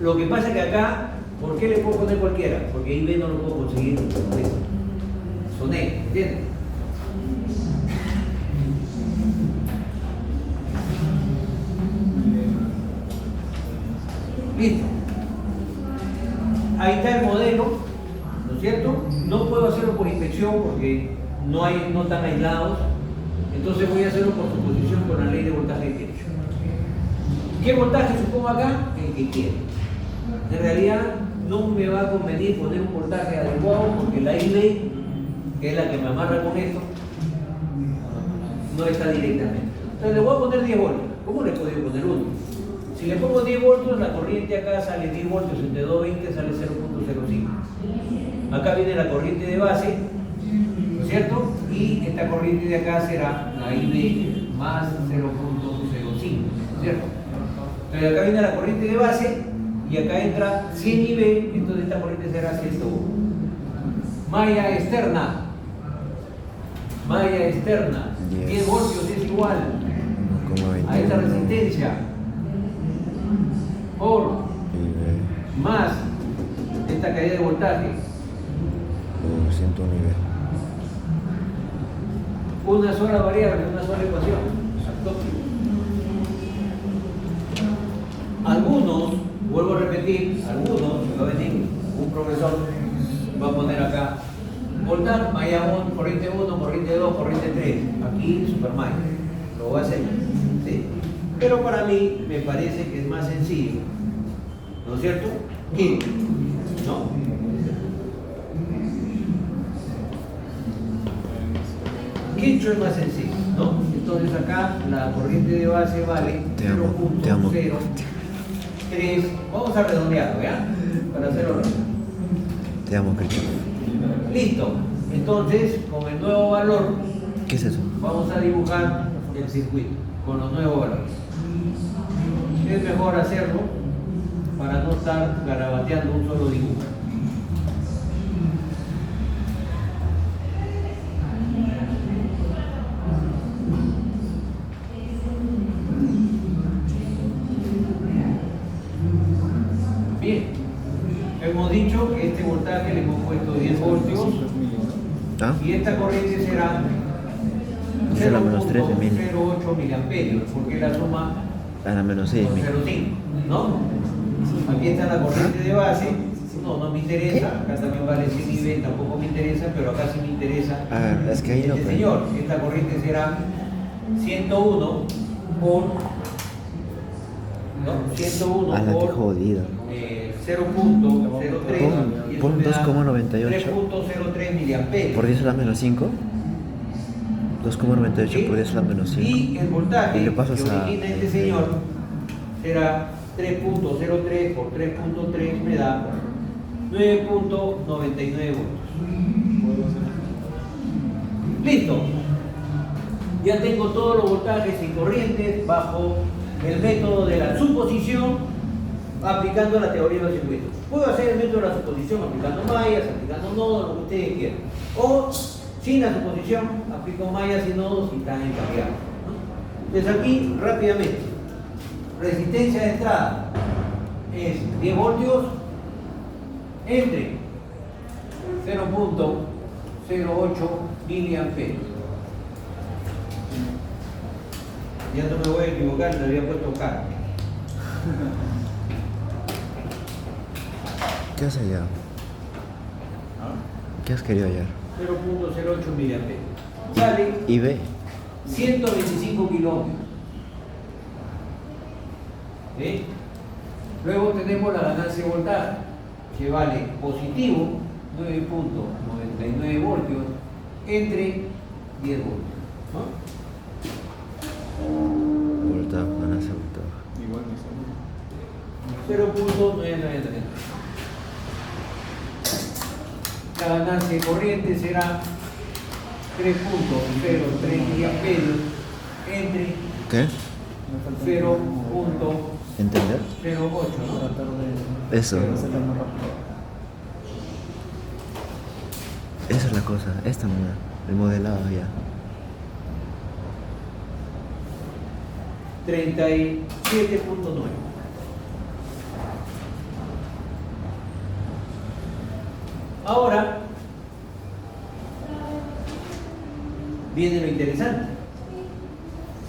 Lo que pasa es que acá, ¿por qué le puedo poner cualquiera? Porque IB no lo puedo conseguir con esto. Soné, ¿entiendes? Listo. Ahí está el modelo, ¿no es cierto? No puedo hacerlo por inspección porque no están aislados. Entonces voy a hacerlo por suposición con la ley de voltaje de techo. ¿Qué voltaje supongo acá? El que quiera. En realidad no me va a convenir poner un voltaje adecuado porque la IB, que es la que me amarra con esto, no está directamente. Entonces le voy a poner 10 voltios. ¿Cómo le he podido poner 1? Si le pongo 10 voltios, la corriente acá sale 10 voltios entre 220, sale 0.05. Acá viene la corriente de base, ¿no es cierto? Y esta corriente de acá será la IB más 0.05, ¿cierto? Entonces acá viene la corriente de base y acá entra 100 IB, entonces esta corriente será 101. Malla externa, 10 voltios es igual a esta resistencia por más esta caída de voltaje. 101 nivel. Una sola variable, una sola ecuación. Exacto. Algunos, vuelvo a repetir, algunos, me va a venir un profesor, va a poner acá voltaje, malla 1, corriente 1, corriente 2, corriente 3. Aquí supermalla. Lo voy a hacer. ¿Sí? Pero para mí me parece que es más sencillo, ¿no es cierto? ¿Qué? ¿No? Quincho es más sencillo, ¿no? Entonces acá la corriente de base vale 0.03. Vamos a redondearlo, ¿ya? Para hacerlo rápido. Te amo, Cristo. Listo. Entonces, con el nuevo valor, ¿Qué es eso? vamos a dibujar el circuito con los nuevos valores. Es mejor hacerlo para no estar garabateando un solo dibujo. Bien, hemos dicho que este voltaje le hemos puesto 10 voltios ¿Ah? y esta corriente será Esa es la menos 13 mil. 0.08 miliamperios, porque la suma A la menos 6 con mil. 0.5, ¿no? Aquí está la corriente de base, no me interesa, acá también vale 100 IB, tampoco me interesa, pero acá sí me interesa. Ah, es que ahí no. Este señor, esta corriente será 101 por, ¿no? 101 A la que por jodido. 0.03 y eso Pon me da 2,98. 3.03 miliamperios. ¿Por 10 a la menos 5? 2,98 ¿Sí? por 10 a la menos 5. Y el voltaje Y le que pasas a- origina este señor será 3.03 por 3.3 me da 9.99 voltios. Listo. Ya tengo todos los voltajes y corrientes bajo el método de la suposición aplicando la teoría de los circuitos. Puedo hacer el método de la suposición aplicando mallas, aplicando nodos, lo que ustedes quieran. O sin la suposición, aplico mallas y nodos y están encajeados, ¿no? Entonces aquí, rápidamente, resistencia de entrada es 10 voltios entre 0.08 miliamperios. Ya no me voy a equivocar, le había puesto K. ¿Qué has hallado? ¿Qué has querido hallar? 0.08 miliamperios. Sale Y ve. 125 kilómetros. ¿Sí? Luego tenemos la ganancia de voltaje, que vale positivo 9.99 voltios entre 10 voltios, ¿no? Voltaje, ganancia, voltaje. Igual me sale. 0.999. La ganancia de corriente será 3.03 miliamperios entre ¿Qué? 0.08, ¿Entender? ¿no? Tratar de Eso. hacerlo más rápido. Esa es la cosa. Esta nomás. El modelado ya. 37.9. Ahora viene lo interesante.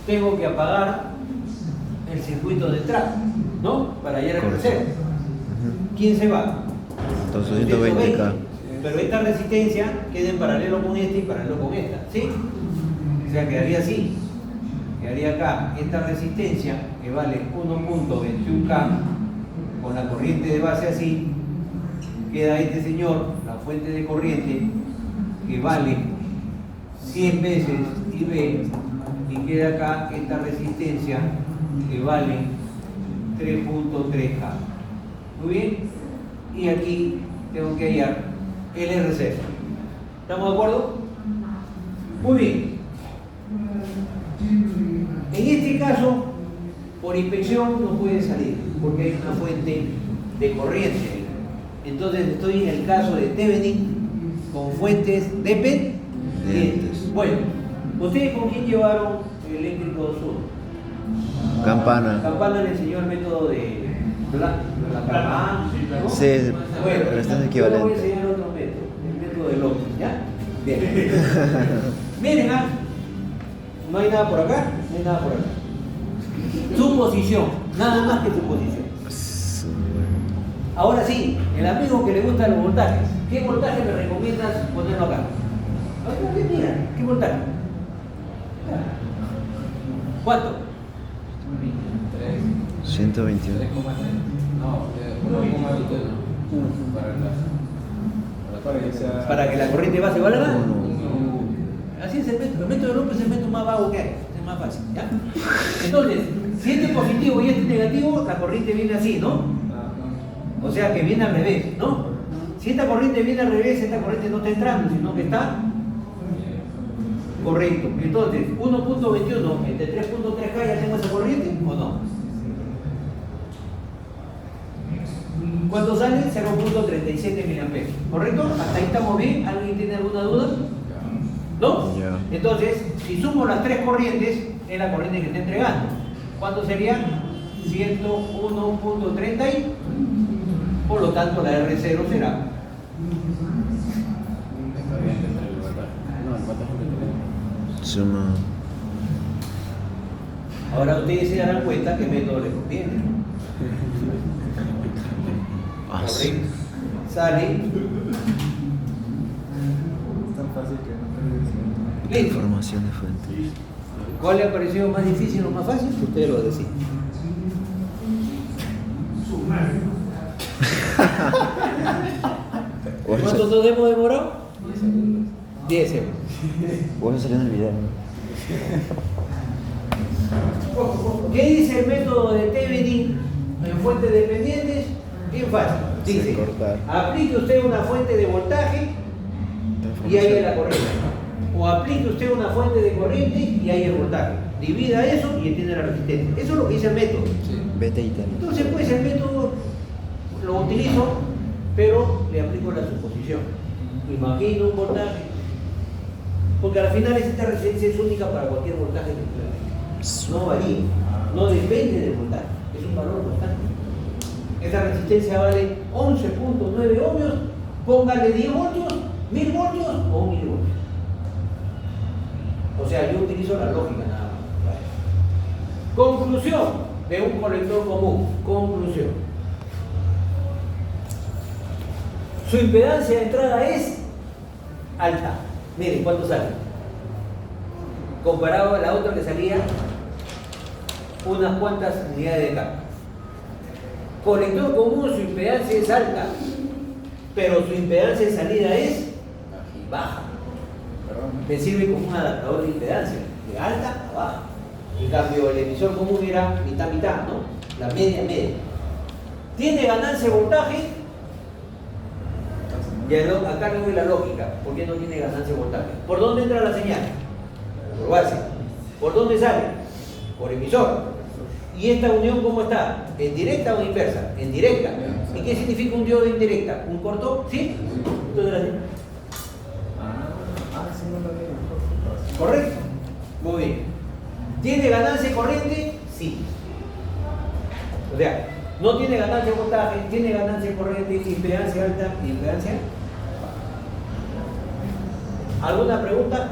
Tengo que apagar el circuito de entrada, ¿no? Para llegar al Correcto. reserva. ¿Quién se va? Entonces 120K. Pero esta resistencia queda en paralelo con esta y paralelo con esta, ¿sí? O sea, quedaría así. Quedaría acá esta resistencia que vale 1.21K con la corriente de base así. Queda este señor, la fuente de corriente, que vale 100 veces IB, y queda acá esta resistencia que vale 3.3K. Muy bien. Y aquí tengo que hallar el RC. ¿Estamos de acuerdo? Muy bien. En este caso, por inspección no puede salir, porque hay una fuente de corriente. Entonces estoy en el caso de Thevenin con fuentes dependientes. Bueno, ¿ustedes con quién llevaron el eléctrico sur? Campana. Campana le enseñó el método de la campana, ¿no? Sí, Bueno, pero este es yo equivalente. le voy a enseñar otro método, el método de López, ¿ya? Bien. Miren, no hay nada por acá, no hay nada por acá. Suposición, nada más que suposición. Ahora sí, el amigo que le gustan los voltajes, ¿qué voltaje me recomiendas ponerlo acá? Ahora, mira, ¿qué voltaje? ¿Cuánto? 121. 3,3. No, 1,21. Para que sea. Para que la corriente base valga. Uno. Así es el método. El método de López es el método más vago que hay. Es el más fácil, ¿ya? Entonces, si este es positivo y este es negativo, la corriente viene así, ¿no? O sea que viene al revés, ¿no? Si esta corriente viene al revés, esta corriente no está entrando, sino que está correcto. Entonces, 1.21 entre 3.3K, ¿ya tengo esa corriente o no? ¿Cuánto sale? 0.37 miliamperes. ¿Correcto? ¿Hasta ahí estamos bien? ¿Alguien tiene alguna duda? ¿No? Ya. Entonces, si sumo las tres corrientes, es la corriente que está entregando. ¿Cuánto sería? 101.30 y por lo tanto la R0 será. Está bien, tendrá el voltaje. No, el voltaje es diferente. Suma. Ahora ustedes se darán cuenta qué método les conviene. Ah, sí. Correcto. Sale. Es tan fácil que no te Listo. Información de fuente. ¿Cuál le ha parecido más difícil o más fácil? Ustedes lo deciden. ¿Cuánto nos hemos demorado? 10 segundos. 10 segundos. Bueno, salió en el video. ¿Qué dice el método de Thevenin en fuentes dependientes? Bien fácil. Dice, Sin cortar. aplique usted una fuente de voltaje y ahí es la corriente. O aplique usted una fuente de corriente y ahí el voltaje. Divida eso y tiene la resistencia. Eso es lo que dice el método. Vete y tal. Entonces, pues el método lo utilizo, pero le aplico la suposición. Imagino un voltaje. Porque al final esta resistencia es única para cualquier voltaje que usted no varía, no depende del voltaje, es un valor constante. Esta resistencia vale 11.9 ohmios, póngale 10 voltios, 1000 voltios o 1000 voltios. O sea, yo utilizo la lógica nada más. Conclusión de un colector común. Conclusión. Su impedancia de entrada es alta. Miren cuánto sale. Comparado a la otra que salía unas cuantas unidades de carga. Colector común, su impedancia es alta, pero su impedancia de salida es baja. Me sirve como un adaptador de impedancia, de alta a baja. En cambio, el emisor común era mitad-mitad, ¿no? La media-media. ¿Tiene ganancia de voltaje? Ya acá no ve la lógica. ¿Por qué no tiene ganancia de voltaje? ¿Por dónde entra la señal? Por base. ¿Por dónde sale? Por emisor. ¿Y esta unión cómo está? ¿En directa o inversa? En directa. ¿Y qué significa un diodo indirecta? ¿Un corto? ¿Sí? Entonces, sí, no lo veo. ¿correcto? Muy bien. ¿Tiene ganancia de corriente? Sí. Sí. O sea, no tiene ganancia de voltaje, tiene ganancia de corriente, impedancia alta y impedancia. ¿Alguna pregunta?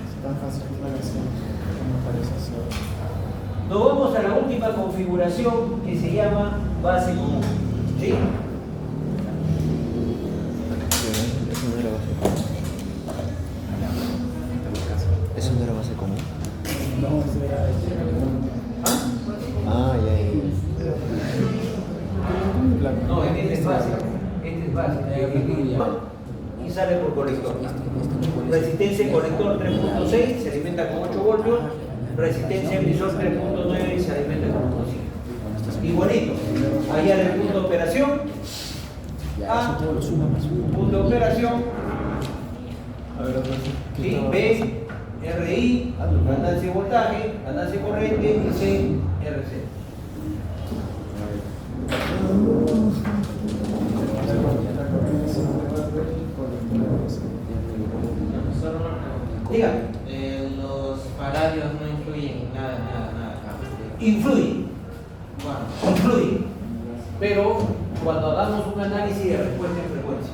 Es tan fácil aclaración como parece ser. Nos vamos a la última configuración que se llama base común. ¿Sí? Eso no era base común. Eso no era base común. No, eso era Ah, ya, ya. No, este es base. Este es base. Y sale por colector. Resistencia colector 3.6 se alimenta con 8 voltios. Resistencia emisor 3.9 y se alimenta con 1.5. Igualito. Allá el punto de operación. A, punto de operación. A ver, otra vez. ¿Sí? B, RI, ganancia de voltaje, ganancia de corriente y C, RC. Dígame. Los faradios no influyen nada acá. Influye, Bueno, influye. Pero cuando hagamos un análisis de respuesta en frecuencia.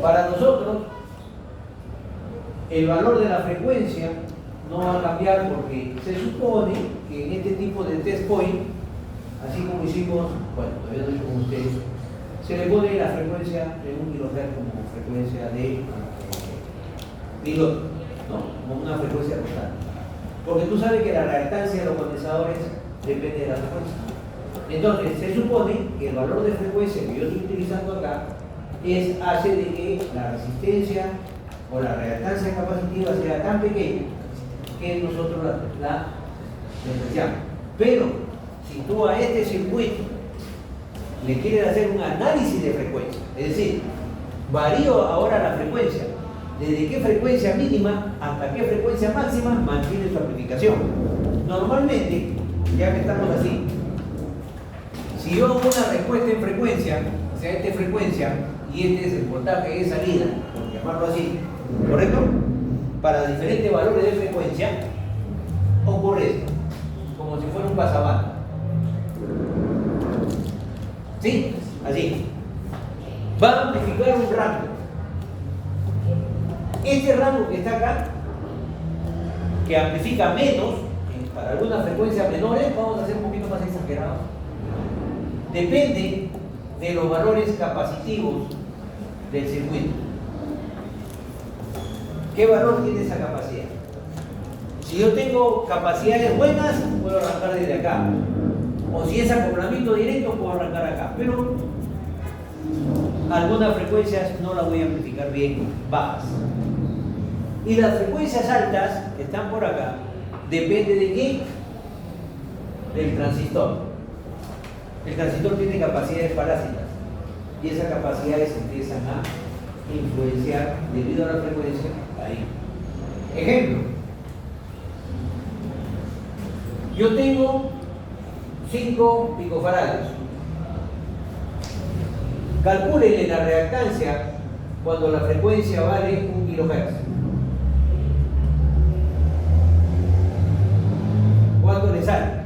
Para nosotros, el valor de la frecuencia no va a cambiar porque se supone que en este tipo de test point, así como hicimos, bueno, todavía no hice con ustedes, se le pone la frecuencia de 1 kHz como frecuencia de piloto, ¿no? Como una frecuencia total. Porque tú sabes que la reactancia de los condensadores depende de la frecuencia. Entonces, se supone que el valor de frecuencia que yo estoy utilizando acá hace de que la resistencia o la reactancia capacitiva sea tan pequeña que nosotros la despreciamos. Pero, si tú a este circuito le quieres hacer un análisis de frecuencia, es decir, varío ahora la frecuencia, desde qué frecuencia mínima hasta qué frecuencia máxima mantiene su amplificación. Normalmente, ya que estamos así, si yo hago una respuesta en frecuencia, o sea, esta es frecuencia y este es el voltaje de salida, por llamarlo así, ¿correcto? Para diferentes valores de frecuencia, ocurre esto, como si fuera un pasabanda. ¿Sí? Así. Va a amplificar un rango. Este rango que está acá, que amplifica menos, para algunas frecuencias menores, vamos a hacer un poquito más exagerados. Depende de los valores capacitivos del circuito. ¿Qué valor tiene esa capacidad? Si yo tengo capacidades buenas, puedo arrancar desde acá. O si es acoplamiento directo, puedo arrancar acá. Pero algunas frecuencias no las voy a amplificar bien, bajas. Y las frecuencias altas, que están por acá, depende de qué? Del transistor. El transistor tiene capacidades parásitas y esas capacidades empiezan a influenciar debido a la frecuencia ahí. Ejemplo, yo tengo 5 picofaradios. Calcúlenle la reactancia cuando la frecuencia vale 1 kHz. ¿Cuánto le sale?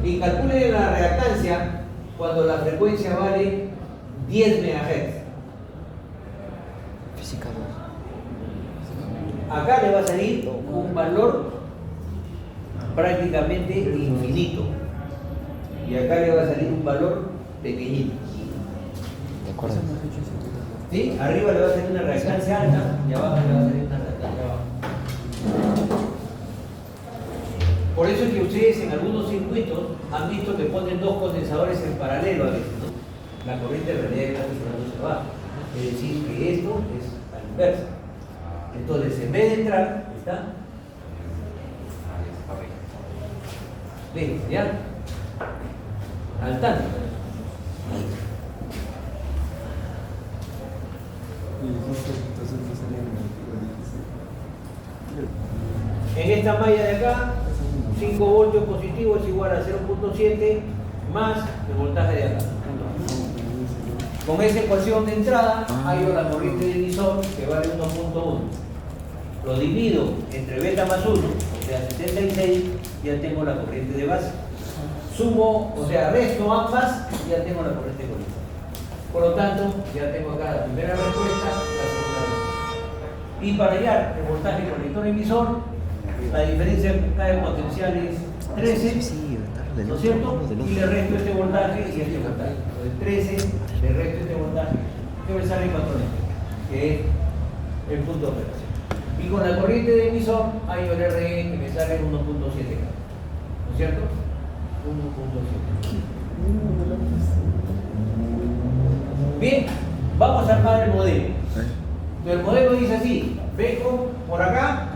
Y calculen la reactancia cuando la frecuencia vale 10 MHz. Física 2. Acá le va a salir un valor prácticamente infinito. Y acá le va a salir un valor pequeñito. ¿De acuerdo? ¿Sí? Arriba le va a salir una reactancia alta y abajo le va a salir una reactancia baja. Por eso es que ustedes en algunos circuitos han visto que ponen 2 condensadores en paralelo a veces, ¿no? La corriente en realidad está funcionando se va. Es decir, que esto es a la inversa. Entonces, en vez de entrar, está. ¿Ven? ¿Ya? Al tanto. En esta malla de acá, 5 voltios positivos es igual a 0.7 más el voltaje de acá. Con esa ecuación de entrada, hay la corriente de emisor que vale 1.1. lo divido entre beta más 1, o sea 76, ya tengo la corriente de base. Sumo, o sea, resto ambas, ya tengo la corriente de corriente. Por lo tanto, ya tengo acá la primera respuesta, la segunda respuesta. Y para hallar el voltaje colector emisor, la diferencia de potencial es 13, ¿no es cierto? Y le resto este voltaje y este voltaje. Entonces 13, le resto este voltaje, que me sale 4 que es el punto de operación. Y con la corriente de emisor hay el RE que me sale 1.7K, ¿no es cierto? 1.7. Bien, vamos a armar el modelo. El modelo dice así: Beco por acá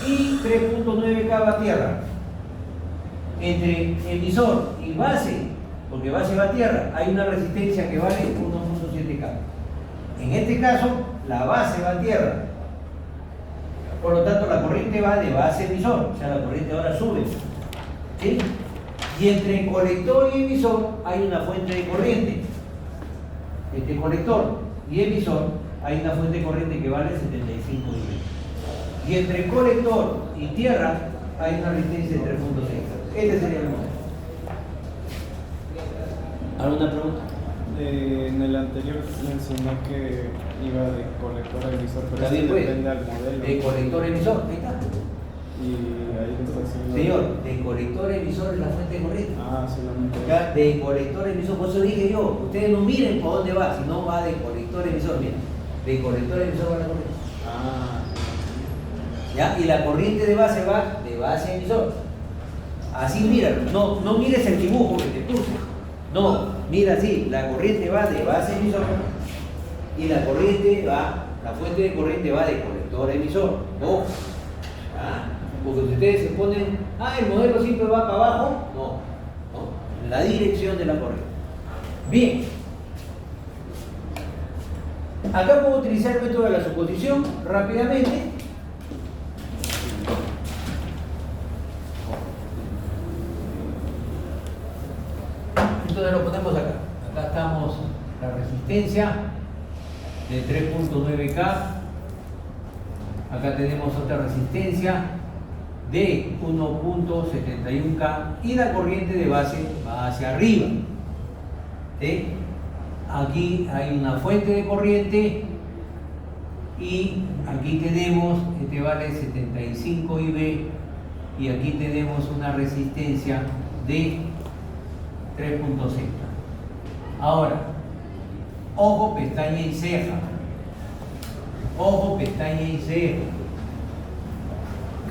y 3.9K va a tierra. Entre emisor y base, porque base va a tierra, hay una resistencia que vale 1.7K. En este caso, la base va a tierra. Por lo tanto, la corriente va de base a emisor, o sea, la corriente ahora sube. ¿Sí? Y entre colector y emisor hay una fuente de corriente. Entre colector y emisor hay una fuente de corriente que vale 75 mA. Y entre colector y tierra hay una resistencia de 3.6. Este sería el modelo. ¿Alguna pregunta? En el anterior mencionó que iba de colector a emisor, pero También eso puede. depende del modelo. De colector emisor, ahí está. Y ahí lo está haciendo. Señor, de colector emisor es la fuente de corriente. Ah, solamente. Ya, de colector emisor, por eso dije yo, ustedes no miren por dónde va, sino va de colector emisor, miren. De colector emisor va la corriente. Ah, ¿Ya? Y la corriente de base va de base a emisor. Así mira, no mires el dibujo que te puse. No, mira así, la corriente va de base a emisor y la corriente va, la fuente de corriente va de colector a emisor. Ojo. ¿Ya? Porque si ustedes se ponen, el modelo siempre va para abajo, no, en la dirección de la corriente. Bien. Acá puedo utilizar el método de la suposición rápidamente. Entonces lo ponemos acá. Acá estamos la resistencia de 3.9K. Acá tenemos otra resistencia de 1.71K y la corriente de base va hacia arriba. ¿Sí? Aquí hay una fuente de corriente y aquí tenemos, este vale 75 IB y aquí tenemos una resistencia de 3.6. Ahora, ojo, pestaña y ceja. Ojo, pestaña y ceja.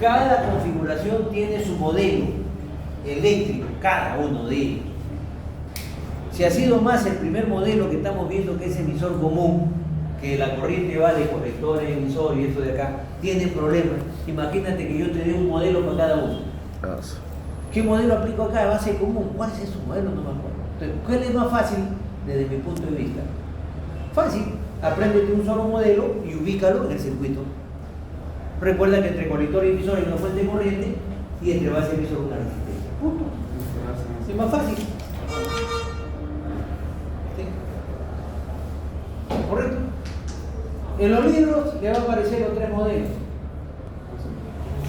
Cada configuración tiene su modelo eléctrico, cada uno de ellos. Si ha sido más el primer modelo que estamos viendo, que es emisor común, que la corriente va de colector a emisor y esto de acá, tiene problemas. Imagínate que yo te dé un modelo para cada uno. ¿Qué modelo aplico acá? Base común. ¿Cuál es ese modelo? No me acuerdo. Entonces, ¿cuál es más fácil desde mi punto de vista? Fácil. Apréndete un solo modelo y ubícalo en el circuito. Recuerda que entre colector y emisor hay una fuente de corriente y entre base y emisor una resistencia. Punto. Es más fácil. ¿Sí? ¿Correcto? En los libros le va a aparecer los tres modelos.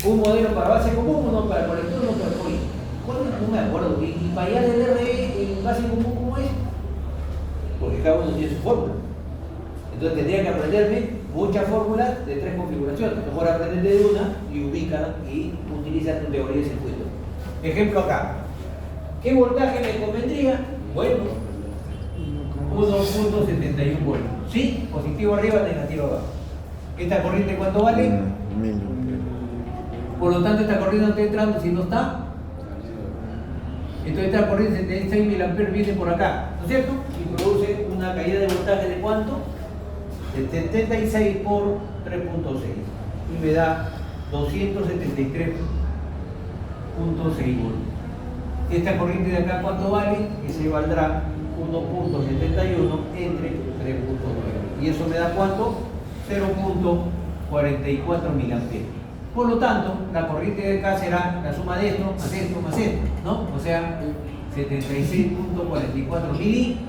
Un modelo para base común, uno para colector, uno para corriente. ¿Cuál es? No me acuerdo. ¿Y para allá del RE en base común cómo es? Porque cada uno tiene su fórmula. Entonces tendría que aprenderme muchas fórmulas de tres configuraciones. Mejor aprenderte de una y ubícala y utiliza tu teoría de circuito. Ejemplo acá. ¿Qué voltaje me convendría? Bueno, 1.71 voltios. ¿Sí? Positivo arriba, negativo abajo. ¿Esta corriente cuánto vale? 1000. Por lo tanto, esta corriente no está entrando si no está. Entonces esta corriente de 6.000 amperes viene por acá, ¿no es cierto? Y produce una caída de voltaje de ¿cuánto? De 76 por 3.6. Y me da 273.6 voltios. Esta corriente de acá, ¿cuánto vale? Que se valdrá 1.71 entre 3.9. ¿Y eso me da cuánto? 0.44 miliamperes. Por lo tanto, la corriente de acá será la suma de esto, más esto, más esto, ¿no? O sea, 76.44 mili.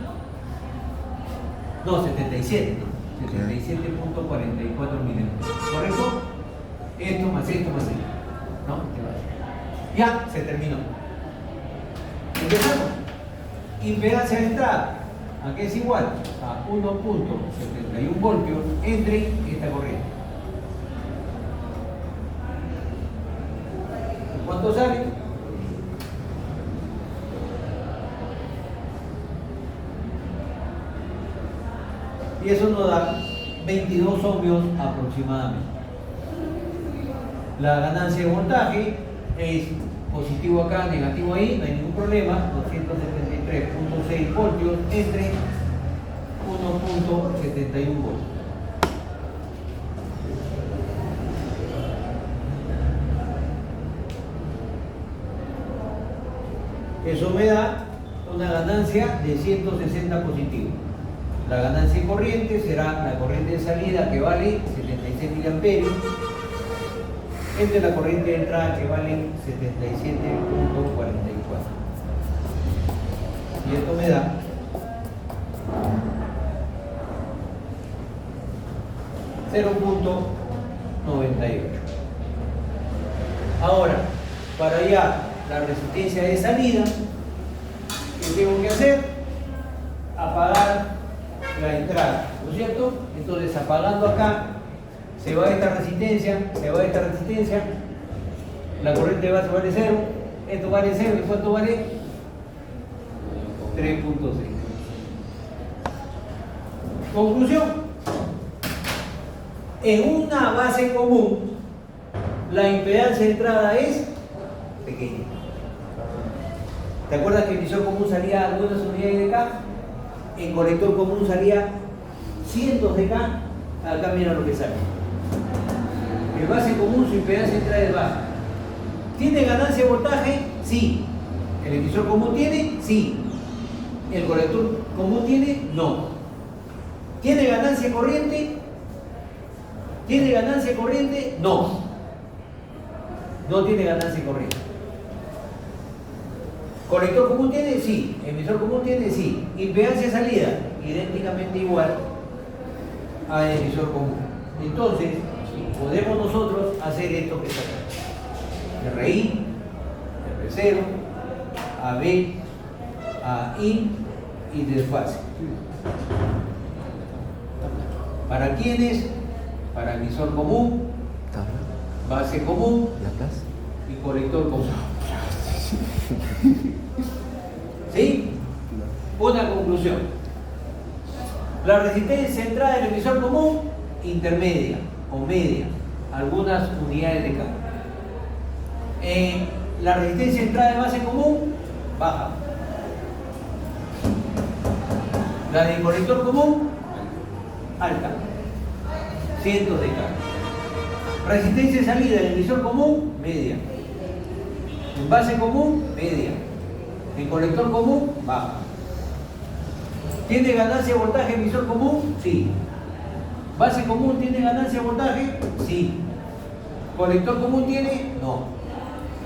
No, 77, ¿no? 77.44 miliamperes. ¿Correcto? esto más esto más esto, ¿no? Ya, se terminó. Empezamos. Impedancia de entrada, aquí es igual a 1.71 voltios entre esta corriente. ¿Cuánto sale? Y eso nos da 22 ohmios aproximadamente. La ganancia de voltaje es positivo acá, negativo ahí, no hay ningún problema, 273.6 voltios entre 1.71 voltios. Eso me da una ganancia de 160 positivos. La ganancia corriente será la corriente de salida, que vale 76 miliamperios, entre la corriente de entrada, que vale 77.44. Y esto me da 0.98. Ahora, para allá la resistencia de salida, ¿qué tengo que hacer? Apagar la entrada, ¿no es cierto? Entonces, apagando acá, se va esta resistencia, la corriente de base vale 0, esto vale 0, ¿y cuánto vale? 3.6. Conclusión: en una base común, la impedancia de entrada es pequeña. ¿Te acuerdas que el emisor común salía algunas unidades de K? En colector común salía cientos de K. Acá mira lo que sale. El base común, su impedancia de entrada es baja. ¿Tiene ganancia de voltaje? Sí. ¿El emisor común tiene? Sí. ¿El colector común tiene? No. ¿Tiene ganancia corriente? ¿Tiene ganancia corriente? No. No tiene ganancia corriente. ¿Colector común tiene? Sí. ¿Emisor común tiene? Sí. Impedancia de salida, idénticamente igual al emisor común. Entonces, podemos nosotros hacer esto que está acá. RI, R0, AB, AI y desfase. ¿Para quiénes? Para emisor común, base común y colector común. ¿Sí? Una conclusión. La resistencia de entrada del emisor común, intermedia o media, algunas unidades de carga. La resistencia de entrada de base común, baja. La del colector común, alta, cientos de carga. Resistencia de salida del emisor común, media. En base común, media. En colector común, baja. ¿Tiene ganancia de voltaje emisor común? Sí. ¿Base común tiene ganancia de voltaje? Sí. ¿Colector común tiene? No.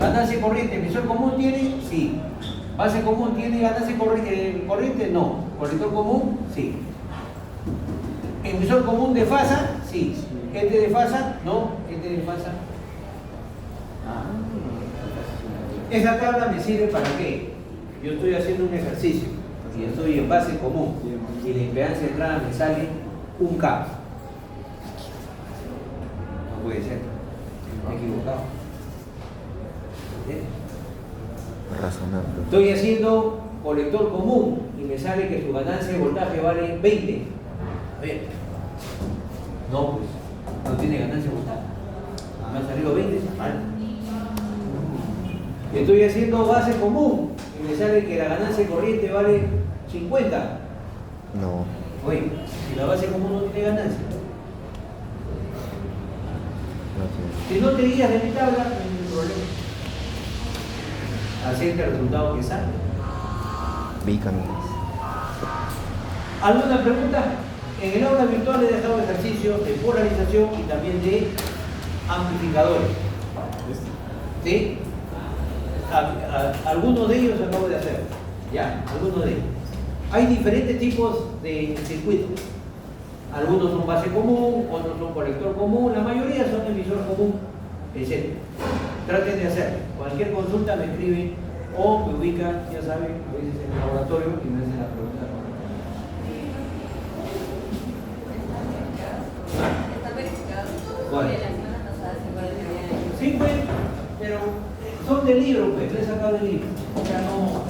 ¿Ganancia de corriente emisor común tiene? Sí. ¿Base común tiene ganancia de corriente? No. ¿Colector común? Sí. ¿Emisor común desfasa? Sí. ¿Este desfasa? No. ¿Este desfasa? Esa tabla me sirve para qué. Yo estoy haciendo un ejercicio y estoy en base común y la impedancia de entrada me sale 1K. No puede ser. Me he equivocado. Razonable. Estoy haciendo colector común y me sale que su ganancia de voltaje vale 20. A ver. No, pues. No tiene ganancia de voltaje. Me ha salido 20, está mal. Estoy haciendo base común y me sale que la ganancia de corriente vale 50. No. Oye, si la base común no tiene ganancia. Si no te guías de mi tabla, no hay ningún problema. Así es el resultado que sale. Bicaminas. ¿Alguna pregunta? En el aula virtual he dejado ejercicios de polarización y también de amplificadores. ¿Sí? Algunos de ellos acabo de hacer. Ya, algunos de ellos. Hay diferentes tipos de circuitos. Algunos son base común, otros son colector común, la mayoría son emisor común. etc. Traten de hacer. Cualquier consulta me escriben o me ubican, ya saben, a veces en el laboratorio y me hacen la pregunta. Está verificado. ¿Cuál? Que la semana pasada se igual tenía. Sí, pues, pero son del libro, pues, lo he sacado del libro. O sea, no,